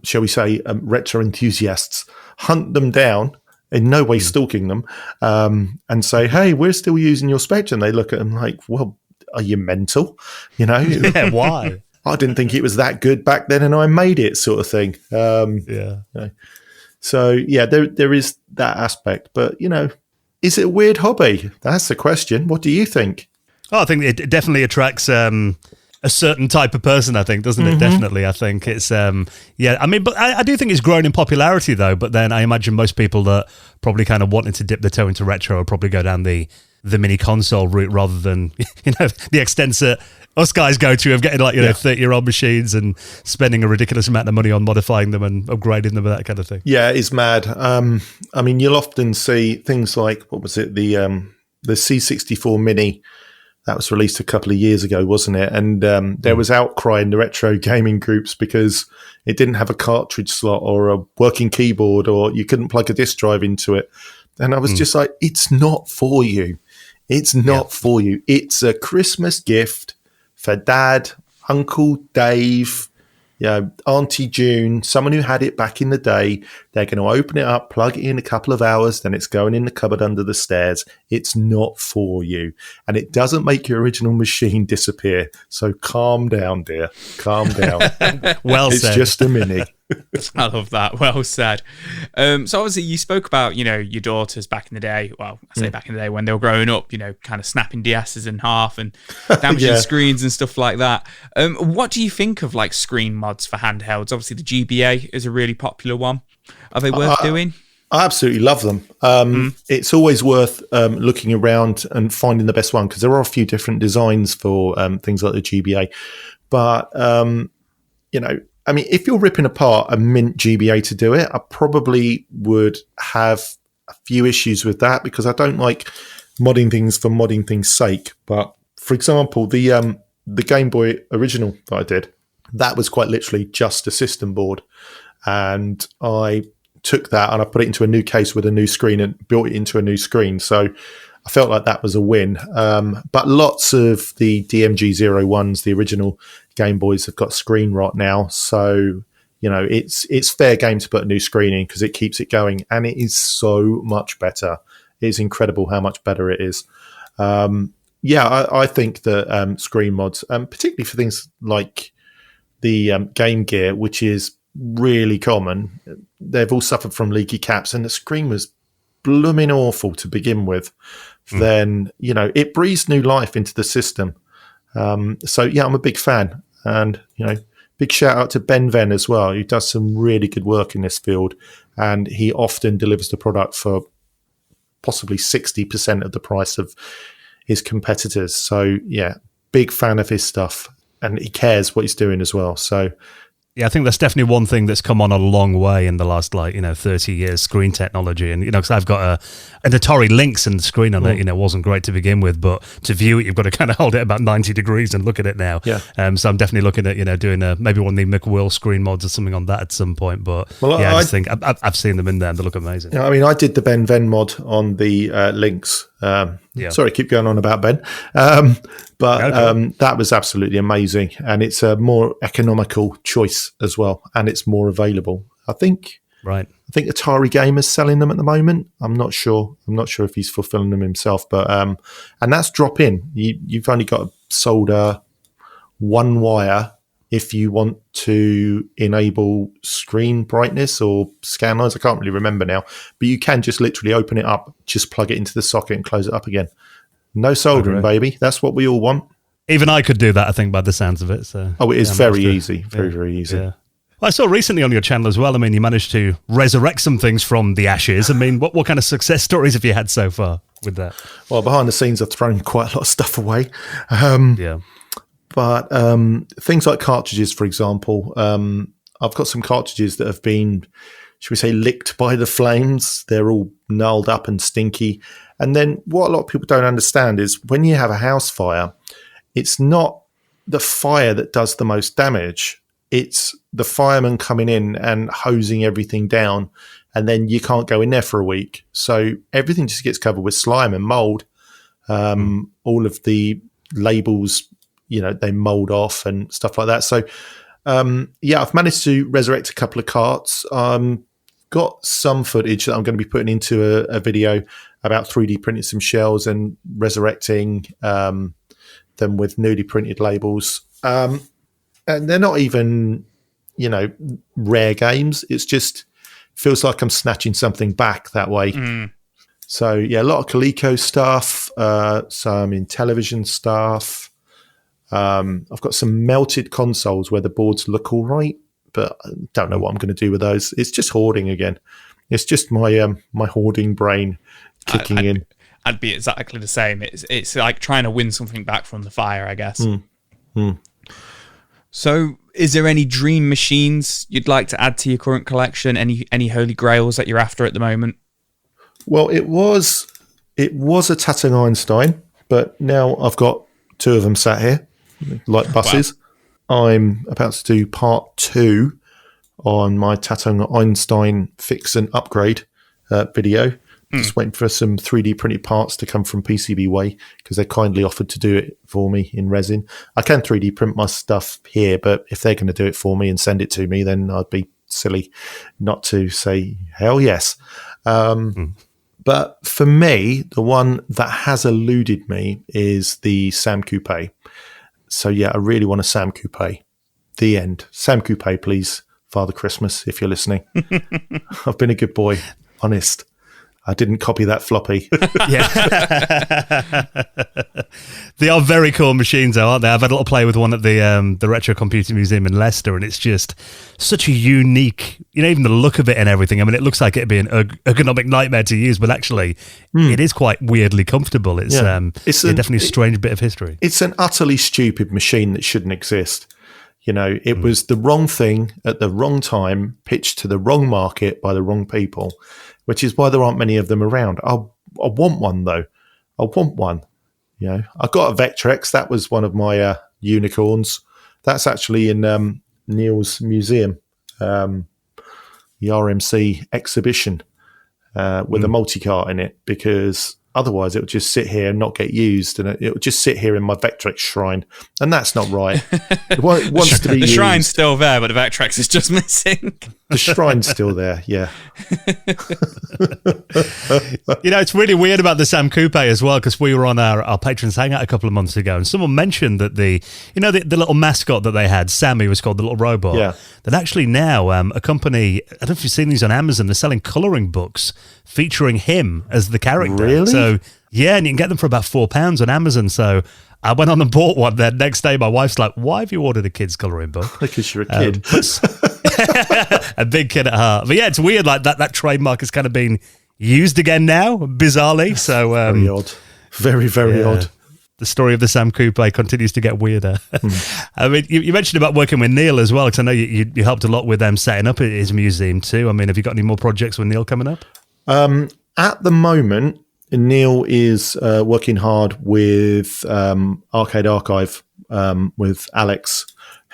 shall we say, retro enthusiasts hunt them down, in no way stalking them, and say, hey, we're still using your Spectrum. They look at them like, well, are you mental? You know? Yeah, why? I didn't think it was that good back then and I made it, sort of thing. You know. So, yeah, there is that aspect. But, you know, is it a weird hobby? That's the question. What do you think? Oh, I think it definitely attracts a certain type of person, I think, doesn't it? Definitely. I think it's, I mean, but I do think it's grown in popularity though, but then I imagine most people that probably kind of wanting to dip the toe into retro will probably go down the mini console route rather than, you know, the us guys go to of getting 30-year-old machines and spending a ridiculous amount of money on modifying them and upgrading them and that kind of thing. Yeah, it's mad. I mean, you'll often see things like, what was it, the C64 Mini that was released a couple of years ago, wasn't it? And there was outcry in the retro gaming groups because it didn't have a cartridge slot or a working keyboard, or you couldn't plug a disk drive into it. And I was just like, it's not for you. It's not for you. It's a Christmas gift for Dad, Uncle Dave, Auntie June, someone who had it back in the day. They're going to open it up, plug it in a couple of hours, then it's going in the cupboard under the stairs. It's not for you. And it doesn't make your original machine disappear. So calm down, dear. Calm down. Well said. It's just a Mini. I love that. Well said. So obviously you spoke about, your daughters back in the day. Well, I say back in the day when they were growing up, kind of snapping DSs in half and damaging screens and stuff like that. What do you think of like screen mods for handhelds? Obviously the GBA is a really popular one. Are they worth doing? I absolutely love them. It's always worth looking around and finding the best one, because there are a few different designs for things like the GBA. But, I mean, if you're ripping apart a mint GBA to do it, I probably would have a few issues with that, because I don't like modding things for modding things' sake. But for example, the Game Boy original that I did, that was quite literally just a system board. And I took that and I put it into a new case with a new screen and built it into a new screen. So I felt like that was a win. But lots of the DMG-01s, the original Game Boys, have got screen rot now. So, it's fair game to put a new screen in, because it keeps it going. And it is so much better. It's incredible how much better it is. I think that screen mods, particularly for things like the Game Gear, which is really common, they've all suffered from leaky caps, and the screen was blooming awful to begin with. Then it breathes new life into the system. I'm a big fan, and big shout out to Ben Venn as well, who does some really good work in this field, and he often delivers the product for possibly 60% of the price of his competitors. So big fan of his stuff, and he cares what he's doing as well. So yeah, I think that's definitely one thing that's come on a long way in the last 30 years, screen technology. And because I've got an Atari Lynx, and the screen on it wasn't great to begin with, but to view it you've got to kind of hold it about 90 degrees and look at it now. So I'm definitely looking at doing maybe one of the McWill screen mods or something on that at some point. But I just think I've seen them in there and they look amazing. I mean, I did the Ben Venn mod on the Lynx. Sorry, keep going on about Ben. That was absolutely amazing, and it's a more economical choice as well, and it's more available. I think Atari Gamer's selling them at the moment. I'm not sure if he's fulfilling them himself, but and that's drop in. You've only got to solder one wire if you want to enable screen brightness or scan lines. I can't really remember now, but you can just literally open it up, just plug it into the socket and close it up again. No soldering, baby. That's what we all want. Even I could do that, I think, by the sounds of it. So it is very easy. Very easy. Yeah. Well, I saw recently on your channel as well, I mean, you managed to resurrect some things from the ashes. I mean, what kind of success stories have you had so far with that? Well, behind the scenes, I've thrown quite a lot of stuff away. But things like cartridges, for example, I've got some cartridges that have been, should we say, licked by the flames. They're all gnarled up and stinky. And then what a lot of people don't understand is when you have a house fire, it's not the fire that does the most damage. It's the fireman coming in and hosing everything down, and then you can't go in there for a week. So everything just gets covered with slime and mold. All of the labels, they mold off and stuff like that. So, I've managed to resurrect a couple of carts. Got some footage that I'm going to be putting into a video about 3D printing some shells and resurrecting them with newly printed labels. And they're not even, rare games. It's just feels like I'm snatching something back that way. So, a lot of Coleco stuff, some Intellivision stuff. I've got some melted consoles where the boards look all right, but I don't know what I'm going to do with those. It's just hoarding again. It's just my my hoarding brain kicking in. I'd be exactly the same. It's like trying to win something back from the fire, I guess. So, is there any dream machines you'd like to add to your current collection? Any holy grails that you're after at the moment? Well, it was a Tatting Einstein, but now I've got 2 of them sat here, like buses. Wow. I'm about to do part 2 on my Tatting Einstein fix and upgrade video. Just waiting for some 3D printed parts to come from PCBWay because they kindly offered to do it for me in resin. I can 3D print my stuff here, but if they're going to do it for me and send it to me, then I'd be silly not to say hell yes. But for me, the one that has eluded me is the Sam Coupe. So yeah, I really want a Sam Coupe. The end. Sam Coupe, please, Father Christmas, if you're listening. I've been a good boy, honest. I didn't copy that floppy. Yeah. They are very cool machines, though, aren't they? I've had a little play with one at the Retro Computing Museum in Leicester, and it's just such a unique, even the look of it and everything. I mean, it looks like it'd be an ergonomic nightmare to use, but actually, it is quite weirdly comfortable. It's definitely a strange bit of history. It's an utterly stupid machine that shouldn't exist. It was the wrong thing at the wrong time, pitched to the wrong market by the wrong people, which is why there aren't many of them around. I want one, though. I want one. I got a Vectrex. That was one of my unicorns. That's actually in Neil's museum, the RMC exhibition with a multi-cart in it, because otherwise it would just sit here and not get used, and it would just sit here in my Vectrex shrine, and that's not right. It wants to be the used. Shrine's still there, but the Vectrex is just missing. The shrine's still there, yeah. It's really weird about the Sam Coupe as well, because we were on our Patrons Hangout a couple of months ago, and someone mentioned that the little mascot that they had, Sammy was called, the little robot, that actually now a company, I don't know if you've seen these on Amazon, they're selling colouring books featuring him as the character. Really? So, yeah, and you can get them for about £4 on Amazon. So I went on and bought one. The next day, my wife's like, "Why have you ordered a kids' colouring book?" Because you're a kid. A big kid at heart. But yeah, it's weird. Like that trademark has kind of been used again now, bizarrely. So very odd. Very, very odd. The story of the Sam Coupe continues to get weirder. I mean, you mentioned about working with Neil as well, because I know you helped a lot with them setting up his museum too. I mean, have you got any more projects with Neil coming up? At the moment, Neil is working hard with Arcade Archive with Alex,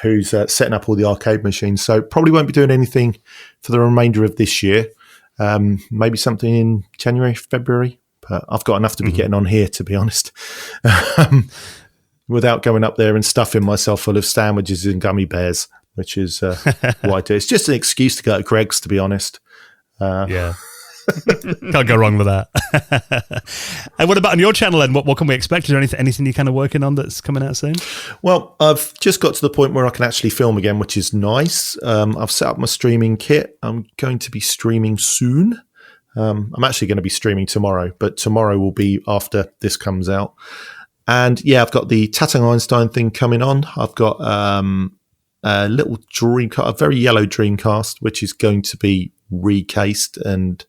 who's setting up all the arcade machines. So probably won't be doing anything for the remainder of this year. Maybe something in January, February. But I've got enough to be getting on here, to be honest, without going up there and stuffing myself full of sandwiches and gummy bears, which is what I do. It's just an excuse to go to Greg's, to be honest. Yeah. Can't go wrong with that. And what about on your channel then? What can we expect? Is there anything you're kind of working on that's coming out soon? Well, I've just got to the point where I can actually film again, which is nice. I've set up my streaming kit. I'm going to be streaming soon. I'm actually going to be streaming tomorrow, but tomorrow will be after this comes out. And yeah, I've got the Tatting Einstein thing coming on. I've got a little Dreamcast, a very yellow Dreamcast, which is going to be recased, and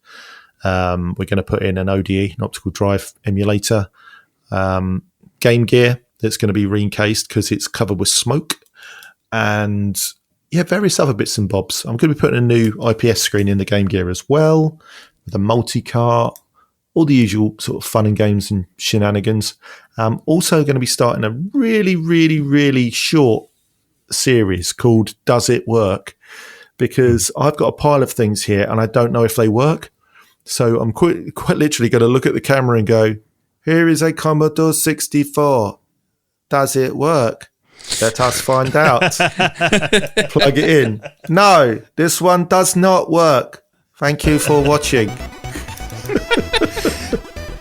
we're going to put in an ODE, an optical drive emulator, Game Gear that's going to be recased because it's covered with smoke, and various other bits and bobs. I'm going to be putting a new IPS screen in the Game Gear as well, with a multi-cart, all the usual sort of fun and games and shenanigans. I'm also going to be starting a really, really, really short series called Does It Work? Because I've got a pile of things here and I don't know if they work. So I'm quite literally going to look at the camera and go, here is a Commodore 64. Does it work? Let us find out. Plug it in. No, this one does not work. Thank you for watching.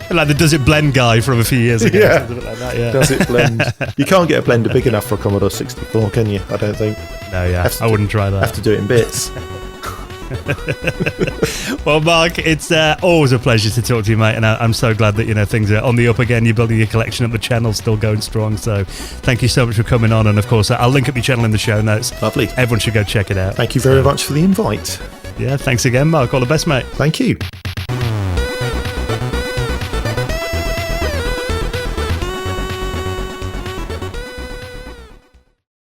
Like the Does It Blend guy from a few years ago. Yeah. Like that, yeah. Does it blend? You can't get a blender big enough for a Commodore 64, can you? I don't think. No, yeah. I wouldn't try that. Have to do it in bits. Well, Mark, it's always a pleasure to talk to you, mate, and I'm so glad that things are on the up again. You're building your collection up, the channel's still going strong. So, thank you so much for coming on, and of course, I'll link up your channel in the show notes. Lovely. Everyone should go check it out. Thank you very much for the invite. Yeah, thanks again, Mark. All the best, mate. Thank you.